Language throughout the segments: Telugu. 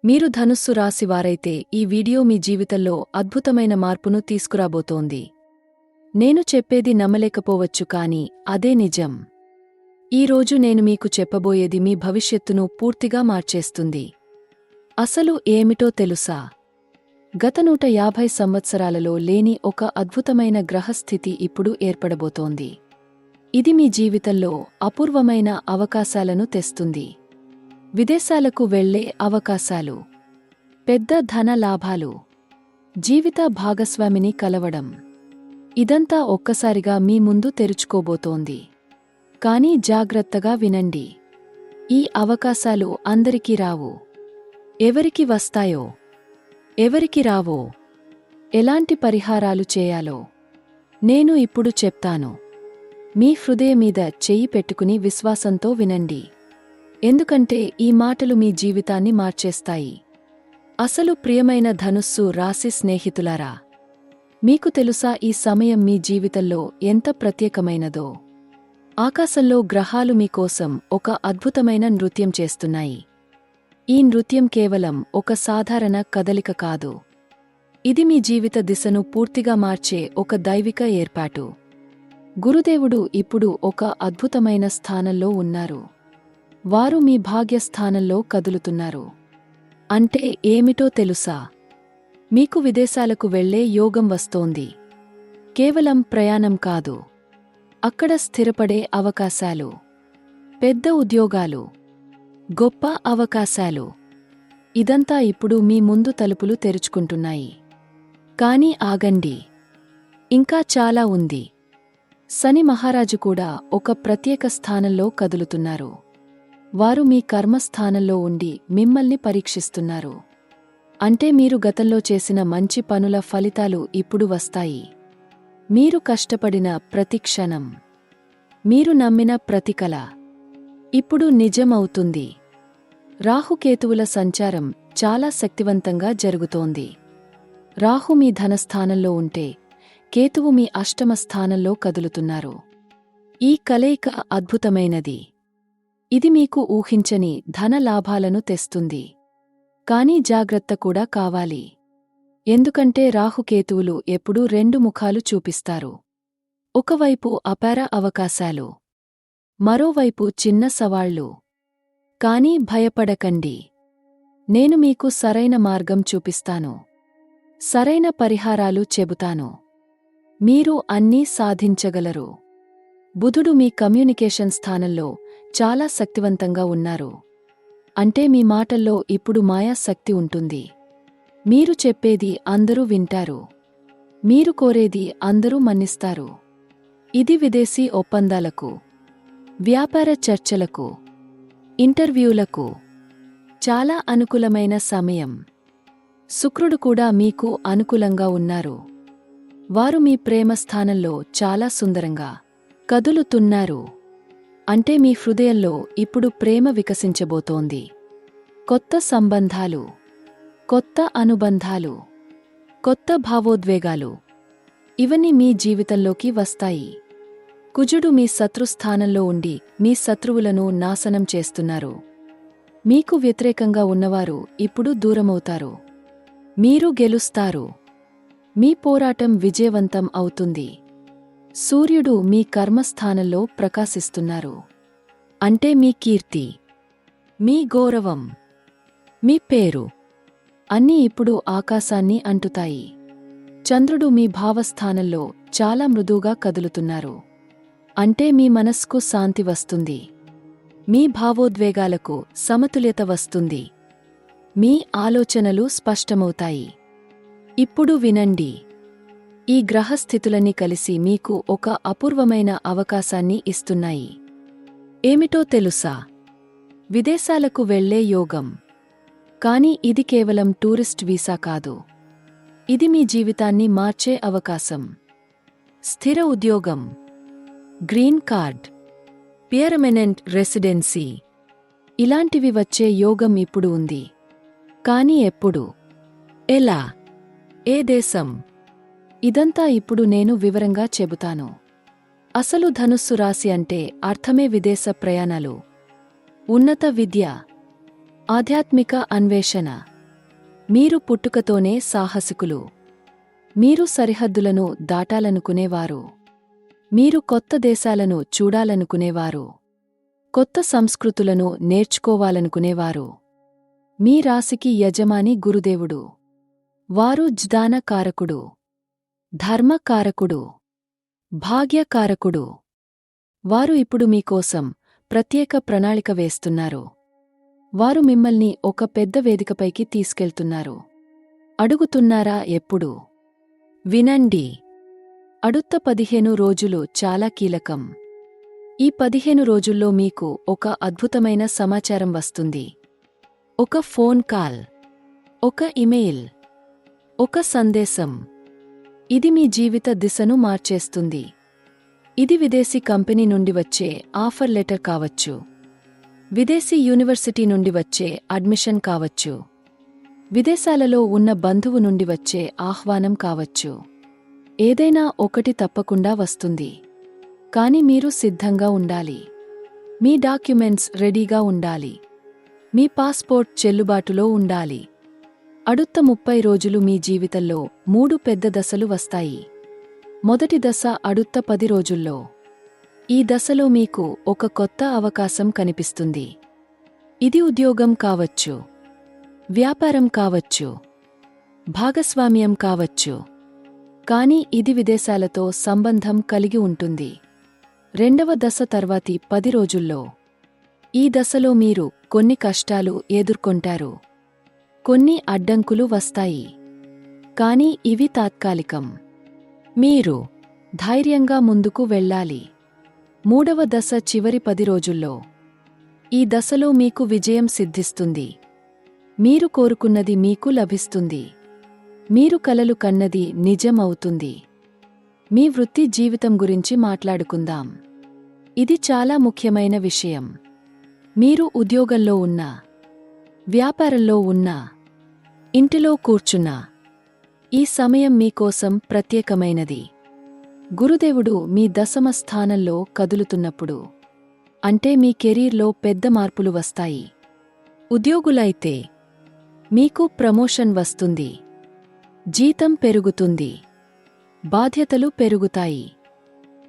మీరు ధనుస్సు రాశివారైతే ఈ వీడియో మీ జీవితంలో అద్భుతమైన మార్పును తీసుకురాబోతోంది. నేను చెప్పేది నమ్మలేకపోవచ్చు కానీ అదే నిజం. ఈరోజు నేను మీకు చెప్పబోయేది మీ భవిష్యత్తును పూర్తిగా మార్చేస్తుంది. అసలు ఏమిటో తెలుసా? గత 150 సంవత్సరాలలో లేని ఒక అద్భుతమైన గ్రహస్థితి ఇప్పుడు ఏర్పడబోతోంది. ఇది మీ జీవితంలో అపూర్వమైన అవకాశాలను తెస్తుంది. విదేశాలకు వెళ్లే అవకాశాలు, పెద్ద ధన లాభాలు, జీవిత భాగస్వామిని కలవడం, ఇదంతా ఒక్కసారిగా మీ ముందు తెరుచుకోబోతోంది. కానీ జాగ్రత్తగా వినండి. ఈ అవకాశాలు అందరికీ రావు. ఎవరికి వస్తాయో, ఎవరికి రావో, ఎలాంటి పరిహారాలు చేయాలో నేను ఇప్పుడు చెప్తాను. మీ హృదయం మీద చెయ్యి పెట్టుకుని విశ్వాసంతో వినండి. ఎందుకంటే ఈ మాటలు మీ జీవితాన్ని మార్చేస్తాయి. అసలు ప్రియమైన ధనుస్సు రాశి స్నేహితులారా, మీకు తెలుసా ఈ సమయం మీ జీవితంలో ఎంత ప్రత్యేకమైనదో? ఆకాశంలో గ్రహాలు మీకోసం ఒక అద్భుతమైన నృత్యం చేస్తున్నాయి. ఈ నృత్యం కేవలం ఒక సాధారణ కదలిక కాదు. ఇది మీ జీవిత దిశను పూర్తిగా మార్చే ఒక దైవిక ఏర్పాటు. గురుదేవుడు ఇప్పుడు ఒక అద్భుతమైన స్థానంలో ఉన్నారు. వారు మీ భాగ్యస్థానంలో కదులుతున్నారు. అంటే ఏమిటో తెలుసా? మీకు విదేశాలకు వెళ్లే యోగం వస్తోంది. కేవలం ప్రయాణం కాదు, అక్కడ స్థిరపడే అవకాశాలు, పెద్ద ఉద్యోగాలు, గొప్ప అవకాశాలు, ఇదంతా ఇప్పుడు మీ ముందు తలుపులు తెరుచుకుంటున్నాయి. కానీ ఆగండి, ఇంకా చాలా ఉంది. శని మహారాజు కూడా ఒక ప్రత్యేక స్థానంలో కదులుతున్నారు. వారు మీ కర్మస్థానంలో ఉండి మిమ్మల్ని పరీక్షిస్తున్నారు. అంటే మీరు గతంలో చేసిన మంచి పనుల ఫలితాలు ఇప్పుడు వస్తాయి. మీరు కష్టపడిన ప్రతి క్షణం, మీరు నమ్మిన ప్రతి కల ఇప్పుడు నిజమవుతుంది. రాహుకేతువుల సంచారం చాలా శక్తివంతంగా జరుగుతోంది. రాహు మీ ధనస్థానంలో ఉంటే, కేతువు మీ అష్టమ స్థానంలో కదులుతున్నారు. ఈ కలయిక అద్భుతమైనది. ఇది మీకు ఊహించని ధన లాభాలను తెస్తుంది. కానీ జాగ్రత్త కూడా కావాలి. ఎందుకంటే రాహుకేతువులు ఎప్పుడూ రెండు ముఖాలు చూపిస్తారు. ఒకవైపు అపార అవకాశాలు, మరోవైపు చిన్న సవాళ్లు. కానీ భయపడకండి. నేను మీకు సరైన మార్గం చూపిస్తాను. సరైన పరిహారాలు చెబుతాను. మీరు అన్నీ సాధించగలరు. బుధుడు మీ కమ్యూనికేషన్ స్థానంలో చాలా శక్తివంతంగా ఉన్నారు. అంటే మీ మాటల్లో ఇప్పుడు మాయాశక్తి ఉంటుంది. మీరు చెప్పేది అందరూ వింటారు. మీరు కోరేది అందరూ మన్నిస్తారు. ఇది విదేశీ ఒప్పందాలకు, వ్యాపార చర్చలకు, ఇంటర్వ్యూలకు చాలా అనుకూలమైన సమయం. శుక్రుడు కూడా మీకు అనుకూలంగా ఉన్నారు. వారు మీ ప్రేమ స్థానంలో చాలా సుందరంగా కదులుతున్నారు. అంటే మీ హృదయంలో ఇప్పుడు ప్రేమ వికసించబోతోంది. కొత్త సంబంధాలు, కొత్త అనుబంధాలు, కొత్త భావోద్వేగాలు, ఇవన్నీ మీ జీవితంలోకి వస్తాయి. కుజుడు మీ శత్రుస్థానంలో ఉండి మీ శత్రువులను నాశనం చేస్తున్నారు. మీకు వ్యతిరేకంగా ఉన్నవారు ఇప్పుడు దూరమవుతారు. మీరు గెలుస్తారు. మీ పోరాటం విజయవంతం అవుతుంది. సూర్యుడు మీ కర్మస్థానంలో ప్రకాశిస్తున్నారు. అంటే మీ కీర్తి, మీ గౌరవం, మీ పేరు అన్నీ ఇప్పుడు ఆకాశాన్ని అంటుతాయి. చంద్రుడు మీ భావస్థానంలో చాలా మృదువుగా కదులుతున్నారు. అంటే మీ మనస్కు శాంతి వస్తుంది. మీ భావోద్వేగాలకు సమతుల్యత వస్తుంది. మీ ఆలోచనలు స్పష్టమవుతాయి. ఇప్పుడు వినండి. ఈ గ్రహస్థితులన్నీ కలిసి మీకు ఒక అపూర్వమైన అవకాశాన్ని ఇస్తున్నాయి. ఏమిటో తెలుసా? విదేశాలకు వెళ్లే యోగం. కానీ ఇది కేవలం టూరిస్ట్ వీసా కాదు. ఇది మీ జీవితాన్ని మార్చే అవకాశం. స్థిర ఉద్యోగం, గ్రీన్ కార్డ్, పెర్మనెంట్ రెసిడెన్సీ, ఇలాంటివి వచ్చే యోగం ఇప్పుడు ఉంది. కానీ ఎప్పుడు, ఎలా, ఏ దేశం, ఇదంతా ఇప్పుడు నేను వివరంగా చెబుతాను. అసలు ధనుస్సు రాశి అంటే అర్థమే విదేశ ప్రయాణాలు, ఉన్నత విద్య, ఆధ్యాత్మిక అన్వేషణ, మీరు పుట్టుకతోనే సాహసికులు. మీరు సరిహద్దులను దాటాలనుకునేవారు. మీరు కొత్త దేశాలను చూడాలనుకునేవారు. కొత్త సంస్కృతులను నేర్చుకోవాలనుకునేవారు. మీ రాశికి యజమాని గురుదేవుడు. వారు జ్ఞానకారకుడు, ధర్మకారకుడు, భాగ్యకారకుడు. వారు ఇప్పుడు మీకోసం ప్రత్యేక ప్రణాళిక వేస్తున్నారు. వారు మిమ్మల్ని ఒక పెద్ద వేదికపైకి తీసుకెళ్తున్నారు. అడుగుతున్నారా ఎప్పుడు? వినండి. అడుత్త 15 రోజులు చాలా కీలకం. ఈ 15 రోజుల్లో మీకు ఒక అద్భుతమైన సమాచారం వస్తుంది. ఒక ఫోన్ కాల్, ఒక ఇమెయిల్, ఒక సందేశం. ఇది మీ జీవిత దిశను మార్చేస్తుంది. ఇది విదేశీ కంపెనీ నుండి వచ్చే ఆఫర్ లెటర్ కావచ్చు. విదేశీ యూనివర్సిటీ నుండి వచ్చే అడ్మిషన్ కావచ్చు. విదేశాలలో ఉన్న బంధువు నుండి వచ్చే ఆహ్వానం కావచ్చు. ఏదైనా ఒకటి తప్పకుండా వస్తుంది. కాని మీరు సిద్ధంగా ఉండాలి. మీ డాక్యుమెంట్స్ రెడీగా ఉండాలి. మీ పాస్పోర్ట్ చెల్లుబాటులో ఉండాలి. అడుత్త 30 రోజులు మీ జీవితంలో 3 పెద్ద దశలు వస్తాయి. మొదటి దశ అడుత్త 10 రోజుల్లో. ఈ దశలో మీకు ఒక కొత్త అవకాశం కనిపిస్తుంది. ఇది ఉద్యోగం కావచ్చు, వ్యాపారం కావచ్చు, భాగస్వామ్యం కావచ్చు. కాని ఇది విదేశాలతో సంబంధం కలిగి ఉంటుంది. రెండవ దశ తర్వాతి 10 రోజుల్లో. ఈ దశలో మీరు కొన్ని కష్టాలు ఎదుర్కొంటారు. కొన్ని అడ్డంకులు వస్తాయి. కాని ఇవి తాత్కాలికం. మీరు ధైర్యంగా ముందుకు వెళ్ళాలి. మూడవ దశ చివరి 10 రోజుల్లో. ఈ దశలో మీకు విజయం సిద్ధిస్తుంది. మీరు కోరుకున్నది మీకు లభిస్తుంది. మీరు కలలు కన్నది నిజం అవుతుంది. మీ వృత్తి జీవితం గురించి మాట్లాడుకుందాం. ఇది చాలా ముఖ్యమైన విషయం. మీరు ఉద్యోగంలో ఉన్నా, వ్యాపారంలో ఉన్నా, ఇంటిలో కూర్చున్నా, ఈ సమయం మీకోసం ప్రత్యేకమైనది. గురుదేవుడు మీ దశమ స్థానంలో కదులుతున్నప్పుడు, అంటే మీ కెరీర్లో పెద్ద మార్పులు వస్తాయి. ఉద్యోగులైతే మీకు ప్రమోషన్ వస్తుంది. జీతం పెరుగుతుంది. బాధ్యతలు పెరుగుతాయి.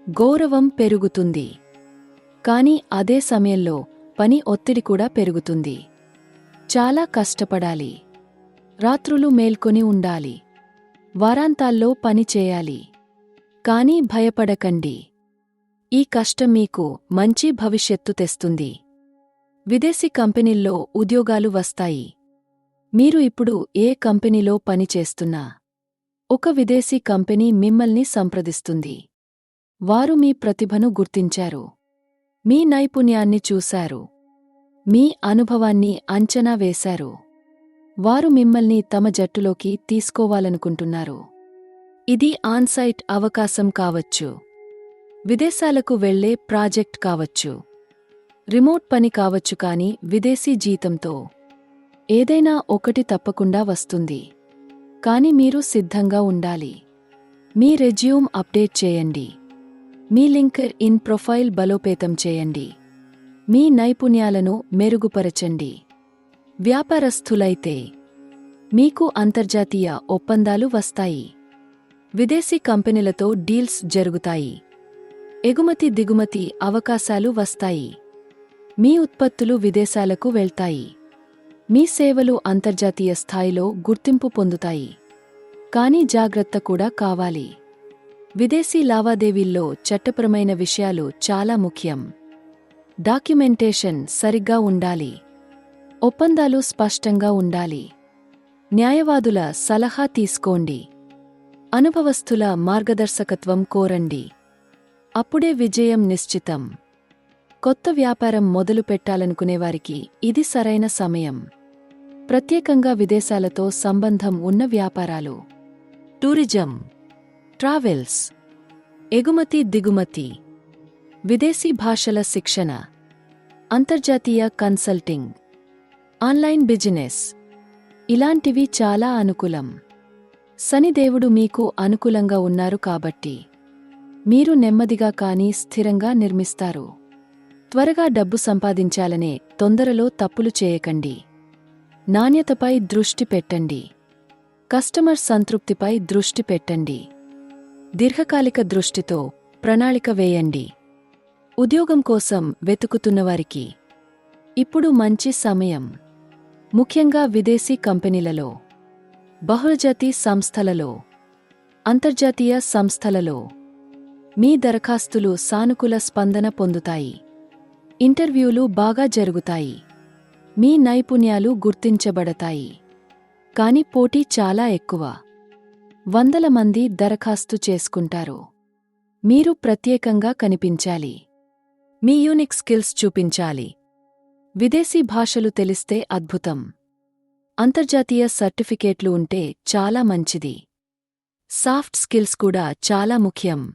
గౌరవం పెరుగుతుంది. కాని అదే సమయంలో పని ఒత్తిడి కూడా పెరుగుతుంది. చాలా కష్టపడాలి. రాత్రులు మేల్కొని ఉండాలి. వారాంతాల్లో పని చేయాలి. కానీ భయపడకండి. ఈ కష్టం మీకు మంచి భవిష్యత్తు తెస్తుంది. విదేశీ కంపెనీల్లో ఉద్యోగాలు వస్తాయి. మీరు ఇప్పుడు ఏ కంపెనీలో పనిచేస్తున్నా, ఒక విదేశీ కంపెనీ మిమ్మల్ని సంప్రదిస్తుంది. వారు మీ ప్రతిభను గుర్తించారు. మీ నైపుణ్యాన్ని చూశారు. మీ అనుభవాన్ని అంచనా వేశారు. వారు మిమ్మల్ని తమ జట్టులోకి తీసుకోవాలనుకుంటున్నారు. ఇది ఆన్సైట్ అవకాశం కావచ్చు. విదేశాలకు వెళ్లే ప్రాజెక్ట్ కావచ్చు. రిమోట్ పని కావచ్చు. కాని విదేశీ జీతంతో ఏదైనా ఒకటి తప్పకుండా వస్తుంది. కాని మీరు సిద్ధంగా ఉండాలి. మీ రెజ్యూమ్ అప్డేట్ చేయండి. మీ లింక్డ్ ఇన్ ప్రొఫైల్ బలోపేతం చేయండి. మీ నైపుణ్యాలను మెరుగుపరచండి. వ్యాపారస్థులైతే మీకు అంతర్జాతీయ ఒప్పందాలు వస్తాయి. విదేశీ కంపెనీలతో డీల్స్ జరుగుతాయి. ఎగుమతి దిగుమతి అవకాశాలు వస్తాయి. మీ ఉత్పత్తులు విదేశాలకు వెళ్తాయి. మీ సేవలు అంతర్జాతీయ స్థాయిలో గుర్తింపు పొందుతాయి. కాని జాగ్రత్త కూడా కావాలి. విదేశీ లావాదేవీల్లో చట్టపరమైన విషయాలు చాలా ముఖ్యం. డాక్యుమెంటేషన్ సరిగ్గా ఉండాలి. ఒప్పందాలు స్పష్టంగా ఉండాలి. న్యాయవాదుల సలహా తీసుకోండి. అనుభవస్థుల మార్గదర్శకత్వం కోరండి. అప్పుడే విజయం నిశ్చితం. కొత్త వ్యాపారం మొదలు పెట్టాలనుకునేవారికి ఇది సరైన సమయం. ప్రత్యేకంగా విదేశాలతో సంబంధం ఉన్న వ్యాపారాలు, టూరిజం, ట్రావెల్స్, ఎగుమతి దిగుమతి, విదేశీ భాషల శిక్షణ, అంతర్జాతీయ కన్సల్టింగ్, ఆన్లైన్ బిజినెస్, ఇలాంటివి చాలా అనుకూలం. శనిదేవుడు మీకు అనుకూలంగా ఉన్నారు కాబట్టి మీరు నెమ్మదిగా కానీ స్థిరంగా నిర్మిస్తారు. త్వరగా డబ్బు సంపాదించాలనే తొందరలో తప్పులు చేయకండి. నాణ్యతపై దృష్టి పెట్టండి. కస్టమర్ సంతృప్తిపై దృష్టి పెట్టండి. దీర్ఘకాలిక దృష్టితో ప్రణాళిక వేయండి. ఉద్యోగం కోసం వెతుకుతున్నవారికి ఇప్పుడు మంచి సమయం. ముఖ్యంగా విదేశీ కంపెనీలలో, బహుళజాతి సంస్థలలో, అంతర్జాతీయ సంస్థలలో మీ దరఖాస్తులు సానుకూల స్పందన పొందుతాయి. ఇంటర్వ్యూలు బాగా జరుగుతాయి. మీ నైపుణ్యాలు గుర్తించబడతాయి. కాని పోటీ చాలా ఎక్కువ. వందల మంది దరఖాస్తు చేసుకుంటారు. మీరు ప్రత్యేకంగా కనిపించాలి. మీ యూనిక్ స్కిల్స్ చూపించాలి. విదేశీ భాషలు తెలిస్తే అద్భుతం. అంతర్జాతీయ సర్టిఫికేట్లు ఉంటే చాలా మంచిది. సాఫ్ట్ స్కిల్స్ కూడా చాలా ముఖ్యం.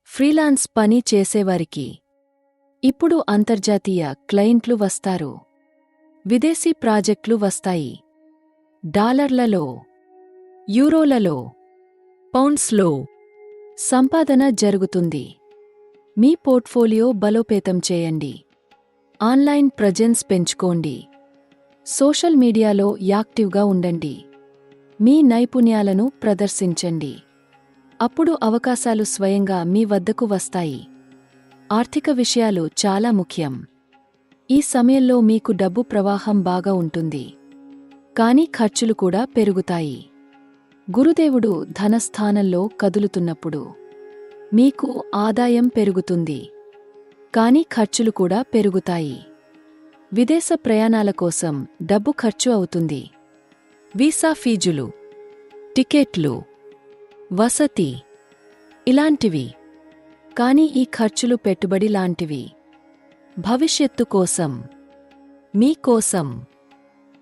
ఫ్రీలాన్స్ పని చేసేవారికి ఇప్పుడు అంతర్జాతీయ క్లయింట్లు వస్తారు. విదేశీ ప్రాజెక్టులు వస్తాయి. డాలర్లలో, యూరోలలో, పౌండ్స్లో సంపాదన జరుగుతుంది. మీ పోర్ట్ఫోలియో బలోపేతం చేయండి. ఆన్లైన్ ప్రెజెన్స్ పెంచుకోండి. సోషల్ మీడియాలో యాక్టివ్గా ఉండండి. మీ నైపుణ్యాలను ప్రదర్శించండి. అప్పుడు అవకాశాలు స్వయంగా మీ వద్దకు వస్తాయి. ఆర్థిక విషయాలు చాలా ముఖ్యం. ఈ సమయంలో మీకు డబ్బు ప్రవాహం బాగా ఉంటుంది. కానీ ఖర్చులు కూడా పెరుగుతాయి. గురుదేవుడు ధనస్థానంలో కదులుతున్నప్పుడు మీకు ఆదాయం పెరుగుతుంది. కానీ ఖర్చులు కూడా పెరుగుతాయి. విదేశ ప్రయాణాల కోసం డబ్బు ఖర్చు అవుతుంది. వీసా ఫీజులు, టికెట్లు, వసతి ఇలాంటివి. కానీ ఈ ఖర్చులు పెట్టుబడి లాంటివి. భవిష్యత్తు కోసం, మీకోసం.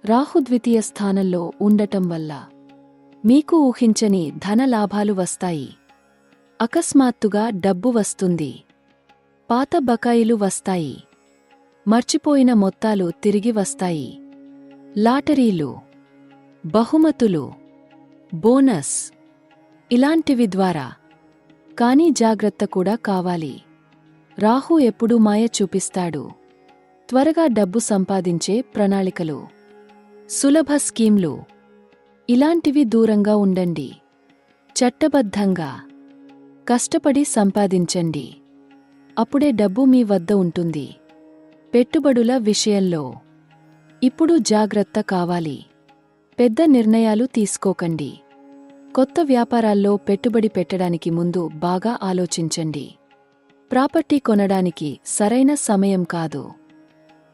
రాహు ద్వితీయ స్థానంలో ఉండటం వల్ల మీకు ఊహించని ధన లాభాలు వస్తాయి. అకస్మాత్తుగా డబ్బు వస్తుంది. పాత బకాయిలు వస్తాయి. మర్చిపోయిన మొత్తాలు తిరిగి వస్తాయి. లాటరీలు, బహుమతులు, బోనస్ ఇలాంటివి ద్వారా. కానీ జాగ్రత్త కూడా కావాలి. రాహు ఎప్పుడూ మాయ చూపిస్తాడు. త్వరగా డబ్బు సంపాదించే ప్రణాళికలు, సులభ స్కీమ్లు ఇలాంటివి దూరంగా ఉండండి. చట్టబద్ధంగా కష్టపడి సంపాదించండి. అప్పుడే డబ్బు మీ వద్ద ఉంటుంది. పెట్టుబడుల విషయంలో ఇప్పుడు జాగ్రత్త కావాలి. పెద్ద నిర్ణయాలు తీసుకోకండి. కొత్త వ్యాపారాల్లో పెట్టుబడి పెట్టడానికి ముందు బాగా ఆలోచించండి. ప్రాపర్టీ కొనడానికి సరైన సమయం కాదు.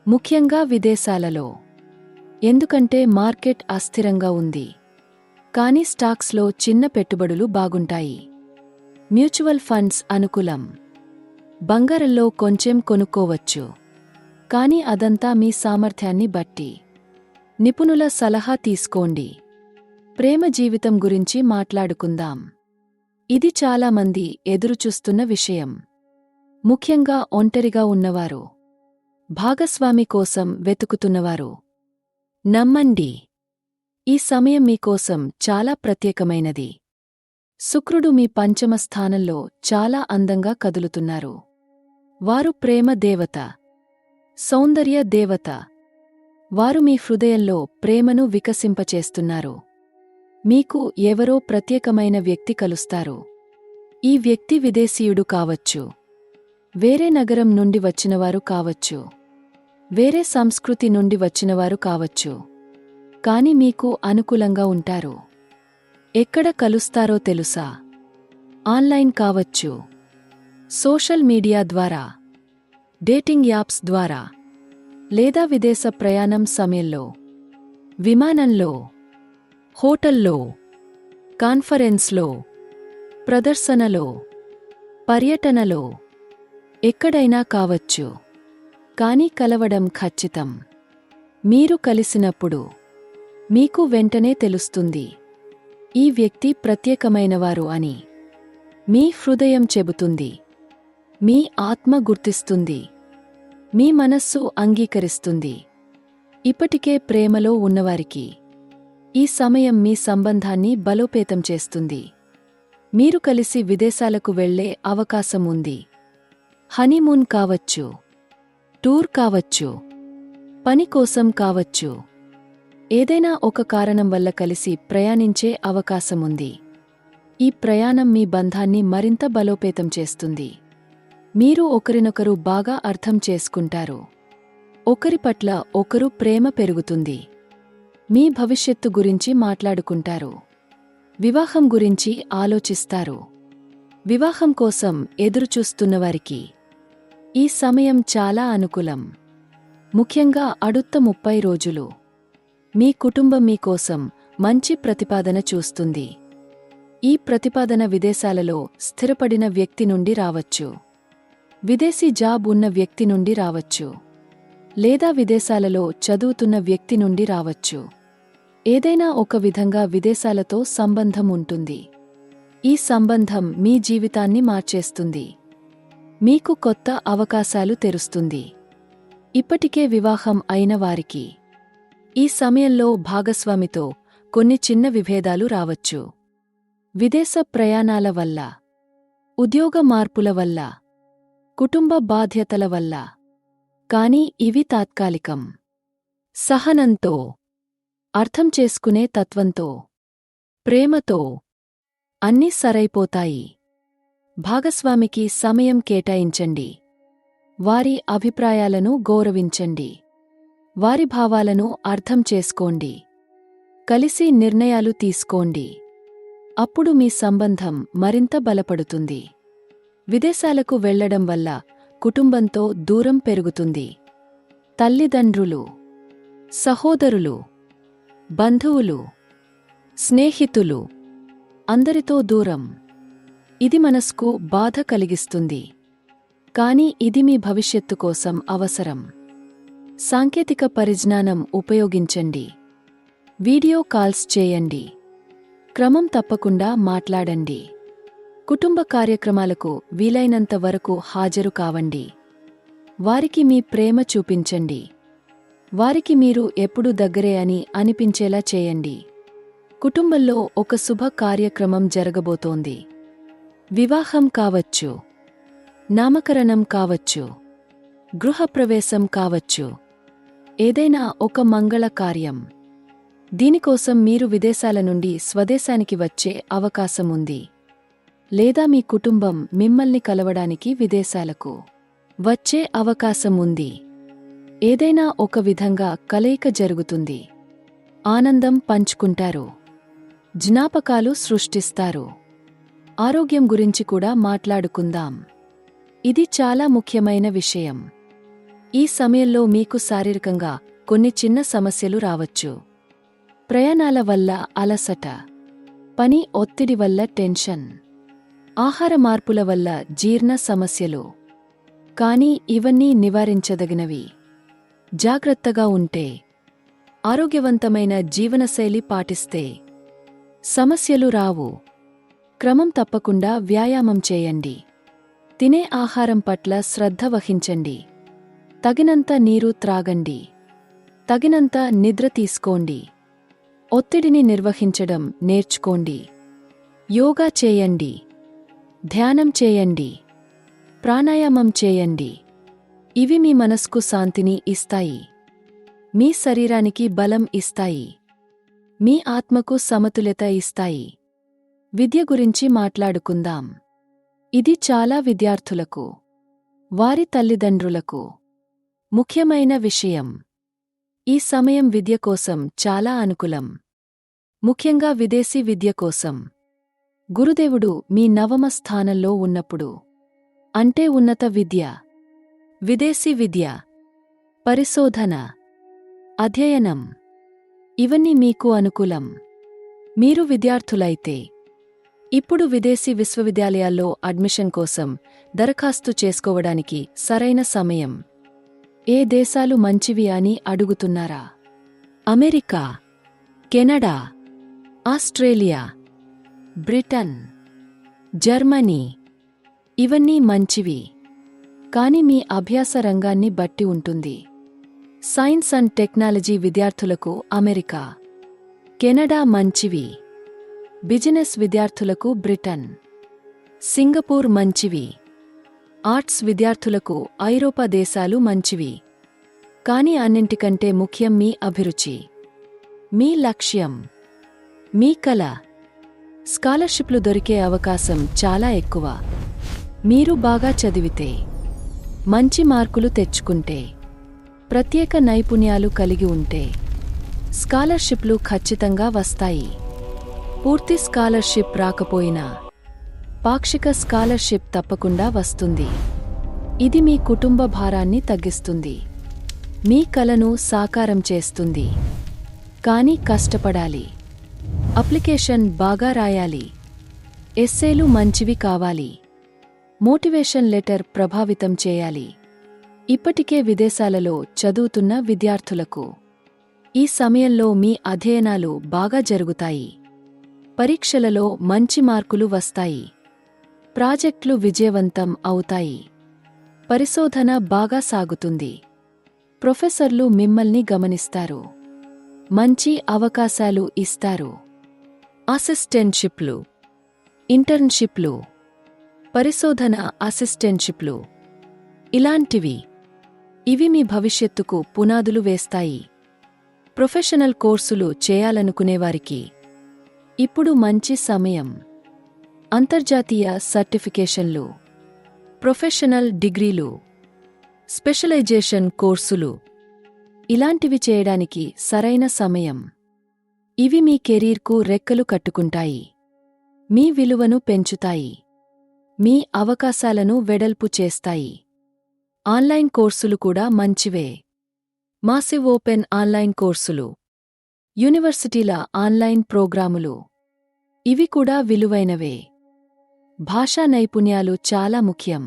ముఖ్యంగా విదేశాలలో. ఎందుకంటే మార్కెట్ అస్థిరంగా ఉంది. కానీ స్టాక్స్లో చిన్న పెట్టుబడులు బాగుంటాయి. మ్యూచువల్ ఫండ్స్ అనుకూలం. బంగారంలో కొంచెం కొనుక్కోవచ్చు. కానీ అదంతా మీ సామర్థ్యాన్ని బట్టి. నిపుణుల సలహా తీసుకోండి. ప్రేమ జీవితం గురించి మాట్లాడుకుందాం. ఇది చాలామంది ఎదురుచూస్తున్న విషయం. ముఖ్యంగా ఒంటరిగా ఉన్నవారు, భాగస్వామి కోసం వెతుకుతున్నవారు. నమ్మండి, ఈ సమయం మీకోసం చాలా ప్రత్యేకమైనది. శుక్రుడు మీ పంచమ స్థానంలో చాలా అందంగా కదులుతున్నారు. వారు ప్రేమ దేవత, సౌందర్య దేవత. వారు మీ హృదయంలో ప్రేమను వికసింపచేస్తున్నారు. మీకు ఎవరో ప్రత్యేకమైన వ్యక్తి కలుస్తారు. ఈ వ్యక్తి విదేశీయుడు కావచ్చు. వేరే నగరం నుండి వచ్చినవారు కావచ్చు. వేరే సంస్కృతి నుండి వచ్చినవారు కావచ్చు. కాని మీకు అనుకూలంగా ఉంటారు. ఎక్కడ కలుస్తారో తెలుసా? ఆన్లైన్ కావచ్చు, సోషల్ మీడియా ద్వారా, డేటింగ్ యాప్స్ ద్వారా, లేదా విదేశ ప్రయాణం సమయంలో, విమానంలో, హోటల్లో, కాన్ఫరెన్స్లో, ప్రదర్శనలో, పర్యటనలో, ఎక్కడైనా కావచ్చు. కానీ కలవడం ఖచ్చితం. మీరు కలిసినప్పుడు మీకు వెంటనే తెలుస్తుంది ఈ వ్యక్తి ప్రత్యేకమైనవారు అని. మీ హృదయం చెబుతుంది. మీ ఆత్మ గుర్తిస్తుంది. మీ మనస్సు అంగీకరిస్తుంది. ఇప్పటికే ప్రేమలో ఉన్నవారికి ఈ సమయం మీ సంబంధాన్ని బలోపేతం చేస్తుంది. మీరు కలిసి విదేశాలకు వెళ్లే అవకాశం ఉంది. హనీమూన్ కావచ్చు, టూర్ కావచ్చు, పని కోసం కావచ్చు. ఏదైనా ఒక కారణం వల్ల కలిసి ప్రయాణించే అవకాశముంది. ఈ ప్రయాణం మీ బంధాన్ని మరింత బలోపేతం చేస్తుంది. మీరు ఒకరినొకరు బాగా అర్థం చేసుకుంటారు. ఒకరి పట్ల ఒకరు ప్రేమ పెరుగుతుంది. మీ భవిష్యత్తు గురించి మాట్లాడుకుంటారు. వివాహం గురించి ఆలోచిస్తారు. వివాహం కోసం ఎదురుచూస్తున్నవారికి ఈ సమయం చాలా అనుకూలం. ముఖ్యంగా అడుత్త 30 రోజులు మీ కుటుంబం మీకోసం మంచి ప్రతిపాదన చూస్తుంది. ఈ ప్రతిపాదన విదేశాలలో స్థిరపడిన వ్యక్తి నుండి రావచ్చు. విదేశీ జాబ్ ఉన్న వ్యక్తి నుండి రావచ్చు. లేదా విదేశాలలో చదువుతున్న వ్యక్తి నుండి రావచ్చు. ఏదైనా ఒక విధంగా విదేశాలతో సంబంధం ఉంటుంది. ఈ సంబంధం మీ జీవితాన్ని మార్చేస్తుంది. మీకు కొత్త అవకాశాలు తెరుస్తుంది. ఇప్పటికే వివాహం అయిన వారికి ఈ సమయంలో భాగస్వామితో కొన్ని చిన్న విభేదాలు రావచ్చు. విదేశ ప్రయాణాల వల్ల, ఉద్యోగ మార్పుల వల్ల, కుటుంబ బాధ్యతల వల్ల. కానీ ఇవి తాత్కాలికం. సహనంతో, అర్థం చేసుకునే తత్వంతో, ప్రేమతో అన్నీ సరైపోతాయి. భాగస్వామికి సమయం కేటాయించండి. వారి అభిప్రాయాలను గౌరవించండి. వారి భావాలను అర్థం చేసుకోండి. కలిసి నిర్ణయాలు తీసుకోండి. అప్పుడు మీ సంబంధం మరింత బలపడుతుంది. విదేశాలకు వెళ్లడం వల్ల కుటుంబంతో దూరం పెరుగుతుంది. తల్లిదండ్రులు, సహోదరులు, బంధువులు, స్నేహితులు అందరితో దూరం. ఇది మనస్కు బాధ కలిగిస్తుంది. కానీ ఇది మీ భవిష్యత్తు కోసం అవసరం. సాంకేతిక పరిజ్ఞానం ఉపయోగించండి. వీడియో కాల్స్ చేయండి. క్రమం తప్పకుండా మాట్లాడండి. కుటుంబ కార్యక్రమాలకు వీలైనంత వరకు హాజరు కావండి. వారికి మీ ప్రేమ చూపించండి. వారికి మీరు ఎప్పుడూ దగ్గరే అని అనిపించేలా చేయండి. కుటుంబంలో ఒక శుభ కార్యక్రమం జరగబోతోంది. వివాహం కావచ్చు, నామకరణం కావచ్చు, గృహప్రవేశం కావచ్చు, ఏదైనా ఒక మంగళ కార్యం. దీనికోసం మీరు విదేశాల నుండి స్వదేశానికి వచ్చే అవకాశముంది. లేదా మీ కుటుంబం మిమ్మల్ని కలవడానికి విదేశాలకు వచ్చే అవకాశముంది. ఏదైనా ఒక విధంగా కలయిక జరుగుతుంది. ఆనందం పంచుకుంటారు. జ్ఞాపకాలు సృష్టిస్తారు. ఆరోగ్యం గురించి కూడా మాట్లాడుకుందాం. ఇది చాలా ముఖ్యమైన విషయం. ఈ సమయంలో మీకు శారీరకంగా కొన్ని చిన్న సమస్యలు రావచ్చు. ప్రయాణాల వల్ల అలసట, పని ఒత్తిడి వల్ల టెన్షన్, ఆహార మార్పుల వల్ల జీర్ణ సమస్యలు. కానీ ఇవన్నీ నివారించదగినవి. జాగ్రత్తగా ఉంటే, ఆరోగ్యవంతమైన జీవనశైలి పాటిస్తే సమస్యలు రావు. క్రమం తప్పకుండా వ్యాయామం చేయండి. తినే ఆహారం పట్ల శ్రద్ధ వహించండి. తగినంత నీరు త్రాగండి. తగినంత నిద్ర తీసుకోండి. ఒత్తిడిని నిర్వహించడం నేర్చుకోండి. యోగా చేయండి. ధ్యానం చేయండి. ప్రాణాయామం చేయండి. ఇవి మీ మనస్కు శాంతిని ఇస్తాయి. మీ శరీరానికి బలం ఇస్తాయి. మీ ఆత్మకు సమతుల్యత ఇస్తాయి. విద్య గురించి మాట్లాడుకుందాం. ఇది చాలా విద్యార్థులకు, వారి తల్లిదండ్రులకు ముఖ్యమైన విషయం. ఈ సమయం విద్య కోసం చాలా అనుకూలం. ముఖ్యంగా విదేశీ విద్య కోసం. గురుదేవుడు మీ 9వ స్థానంలో ఉన్నప్పుడు, అంటే ఉన్నత విద్య, విదేశీ విద్య, పరిశోధన, అధ్యయనం, ఇవన్నీ మీకు అనుకూలం. మీరు విద్యార్థులైతే ఇప్పుడు విదేశీ విశ్వవిద్యాలయాల్లో అడ్మిషన్ కోసం దరఖాస్తు చేసుకోవడానికి సరైన సమయం. ఏ దేశాలు మంచివి అని అడుగుతున్నారా? America, Canada, Australia, Britain, Germany, ఇవన్నీ మంచివి. కానీ మీ అభ్యాస రంగాన్ని బట్టి ఉంటుంది. సైన్స్ అండ్ టెక్నాలజీ విద్యార్థులకు అమెరికా, కెనడా మంచివి. బిజినెస్ విద్యార్థులకు బ్రిటన్, సింగపూర్ మంచివి. ఆర్ట్స్ విద్యార్థులకు ఐరోపా దేశాలు మంచివి. కానీ అన్నింటికంటే ముఖ్యం మీ అభిరుచి. మీ లక్ష్యం, మీ కల. స్కాలర్షిప్లు దొరికే అవకాశం చాలా ఎక్కువ. మీరు బాగా చదివితే, మంచి మార్కులు తెచ్చుకుంటే, ప్రత్యేక నైపుణ్యాలు కలిగి ఉంటే స్కాలర్షిప్లు ఖచ్చితంగా వస్తాయి. పూర్తి స్కాలర్షిప్ రాకపోయినా పాక్షిక స్కాలర్షిప్ తప్పకుండా వస్తుంది. ఇది మీ కుటుంబ భారాన్ని తగ్గిస్తుంది, మీ కలను సాకారం చేస్తుంది. కానీ కష్టపడాలి. అప్లికేషన్ బాగా రాయాలి. ఎస్సేలు మంచివి కావాలి. మోటివేషన్ లెటర్ ప్రభావితం చేయాలి. ఇప్పటికే విదేశాలలో చదువుతున్న విద్యార్థులకు ఈ సమయంలో మీ అధ్యయనాలు బాగా జరుగుతాయి. పరీక్షలలో మంచి మార్కులు వస్తాయి. ప్రాజెక్టులు విజయవంతం అవుతాయి. పరిశోధన బాగా సాగుతుంది. ప్రొఫెసర్లు మిమ్మల్ని గమనిస్తారు. మంచి అవకాశాలు ఇస్తారు. అసిస్టెంట్షిప్లు, ఇంటర్న్షిప్లు, పరిశోధన అసిస్టెంట్షిప్లు ఇలాంటివి. ఇవి మీ భవిష్యత్తుకు పునాదులు వేస్తాయి. ప్రొఫెషనల్ కోర్సులు చేయాలనుకునేవారికి ఇప్పుడు మంచి సమయం. అంతర్జాతీయ సర్టిఫికేషన్లు, ప్రొఫెషనల్ డిగ్రీలు, స్పెషలైజేషన్ కోర్సులు ఇలాంటివి చేయడానికి సరైన సమయం. ఇవి మీ కెరీర్కు రెక్కలు కట్టుకుంటాయి. మీ విలువను పెంచుతాయి. మీ అవకాశాలను వెడల్పు చేస్తాయి. ఆన్లైన్ కోర్సులు కూడా మంచివే. మాసివ్ ఓపెన్ ఆన్లైన్ కోర్సులు, యూనివర్సిటీల ఆన్లైన్ ప్రోగ్రాములు ఇవి కూడా విలువైనవే. భాషా నైపుణ్యాలు చాలా ముఖ్యం.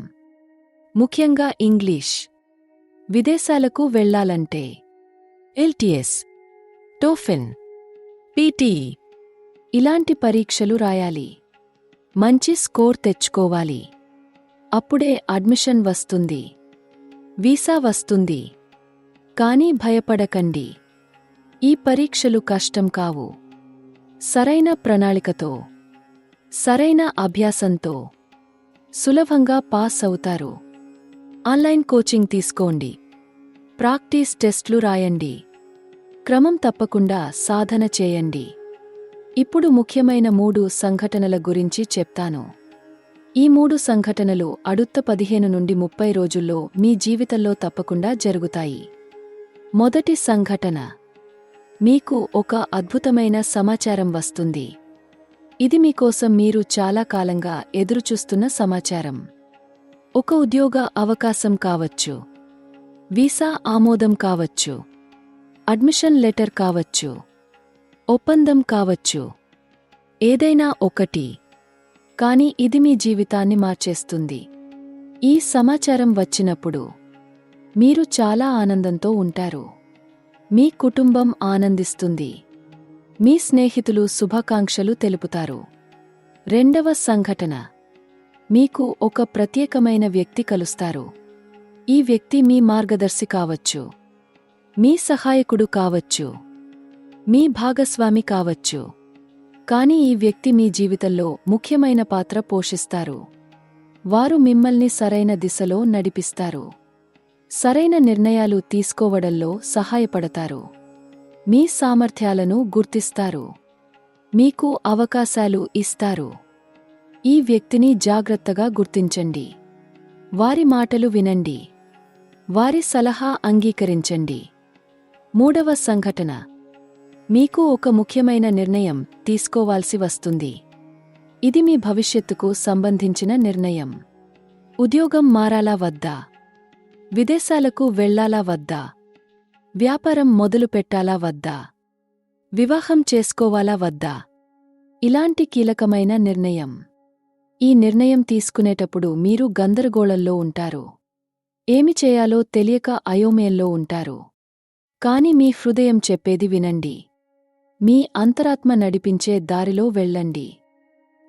ముఖ్యంగా ఇంగ్లీష్. విదేశాలకు వెళ్లాలంటే ఎల్టీఎస్, టోఫెల్, పీటీఈ ఇలాంటి పరీక్షలు రాయాలి. మంచి స్కోర్ తెచ్చుకోవాలి. అప్పుడే అడ్మిషన్ వస్తుంది, వీసా వస్తుంది. కానీ భయపడకండి. ఈ పరీక్షలు కష్టం కావు. సరైన ప్రణాళికతో, సరైన అభ్యాసంతో సులభంగా పాస్ అవుతారు. ఆన్లైన్ కోచింగ్ తీసుకోండి. ప్రాక్టీస్ టెస్ట్లు రాయండి. క్రమం తప్పకుండా సాధన చేయండి. ఇప్పుడు ముఖ్యమైన 3 సంఘటనల గురించి చెప్తాను. ఈ 3 సంఘటనలు అడుత్త 15 నుండి 30 రోజుల్లో మీ జీవితంలో తప్పకుండా జరుగుతాయి. మొదటి సంఘటన. మీకు ఒక అద్భుతమైన సమాచారం వస్తుంది. ఇది మీకోసం మీరు చాలా కాలంగా ఎదురుచూస్తున్న సమాచారం. ఒక ఉద్యోగ అవకాశం కావచ్చు, వీసా ఆమోదం కావచ్చు, అడ్మిషన్ లెటర్ కావచ్చు, ఒప్పందం కావచ్చు. ఏదైనా ఒకటి. కానీ ఇది మీ జీవితాన్ని మార్చేస్తుంది. ఈ సమాచారం వచ్చినప్పుడు మీరు చాలా ఆనందంతో ఉంటారు. మీ కుటుంబం ఆనందిస్తుంది. మీ స్నేహితులు శుభాకాంక్షలు తెలుపుతారు. రెండవ సంఘటన. మీకు ఒక ప్రత్యేకమైన వ్యక్తి కలుస్తారు. ఈ వ్యక్తి మీ మార్గదర్శి కావచ్చు, మీ సహాయకుడు కావచ్చు, మీ భాగస్వామి కావచ్చు. కానీ ఈ వ్యక్తి మీ జీవితంలో ముఖ్యమైన పాత్ర పోషిస్తారు. వారు మిమ్మల్ని సరైన దిశలో నడిపిస్తారు. సరైన నిర్ణయాలు తీసుకోవడంలో సహాయపడతారు. మీ సామర్థ్యాలను గుర్తిస్తారు. మీకు అవకాశాలు ఇస్తారు. ఈ వ్యక్తిని జాగ్రత్తగా గుర్తించండి. వారి మాటలు వినండి. వారి సలహా అంగీకరించండి. మూడవ సంఘటన. మీకు ఒక ముఖ్యమైన నిర్ణయం తీసుకోవాల్సి వస్తుంది. ఇది మీ భవిష్యత్తుకు సంబంధించిన నిర్ణయం. ఉద్యోగం మారాలా వద్దా? విదేశాలకు వెళ్లాలా వద్దా? వ్యాపారం మొదలుపెట్టాలా వద్దా? వివాహం చేసుకోవాలా వద్దా? ఇలాంటి కీలకమైన నిర్ణయం. ఈ నిర్ణయం తీసుకునేటప్పుడు మీరు గందరగోళంలో ఉంటారు. ఏమి చేయాలో తెలియక అయోమయంలో ఉంటారు. కాని మీ హృదయం చెప్పేది వినండి. మీ అంతరాత్మ నడిపించే దారిలో వెళ్ళండి.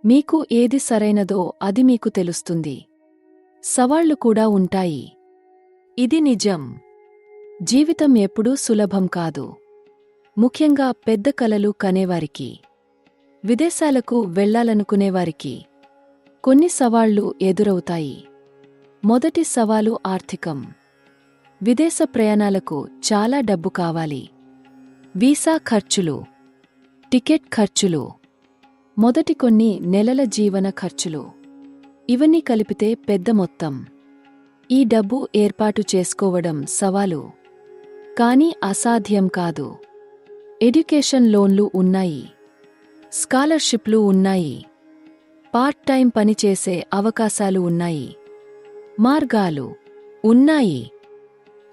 మీకు ఏది సరైనదో అది మీకు తెలుస్తుంది. సవాళ్లు కూడా ఉంటాయి. ఇది నిజం. జీవితం ఎప్పుడూ సులభం కాదు. ముఖ్యంగా పెద్ద కలలు కనేవారికి, విదేశాలకు వెళ్లాలనుకునేవారికి కొన్ని సవాళ్లు ఎదురవుతాయి. మొదటి సవాలు ఆర్థికం. విదేశ ప్రయాణాలకు చాలా డబ్బు కావాలి. వీసా ఖర్చులు, టికెట్ ఖర్చులు, మొదటి కొన్ని నెలల జీవన ఖర్చులు. ఇవన్నీ కలిపితే పెద్ద మొత్తం. ఈ డబ్బు ఏర్పాటు చేసుకోవడం సవాలు, కానీ అసాధ్యం కాదు. ఎడ్యుకేషన్ లోన్లు ఉన్నాయి, స్కాలర్షిప్లు ఉన్నాయి, పార్ట్ టైం పనిచేసే అవకాశాలు ఉన్నాయి, మార్గాలు ఉన్నాయి.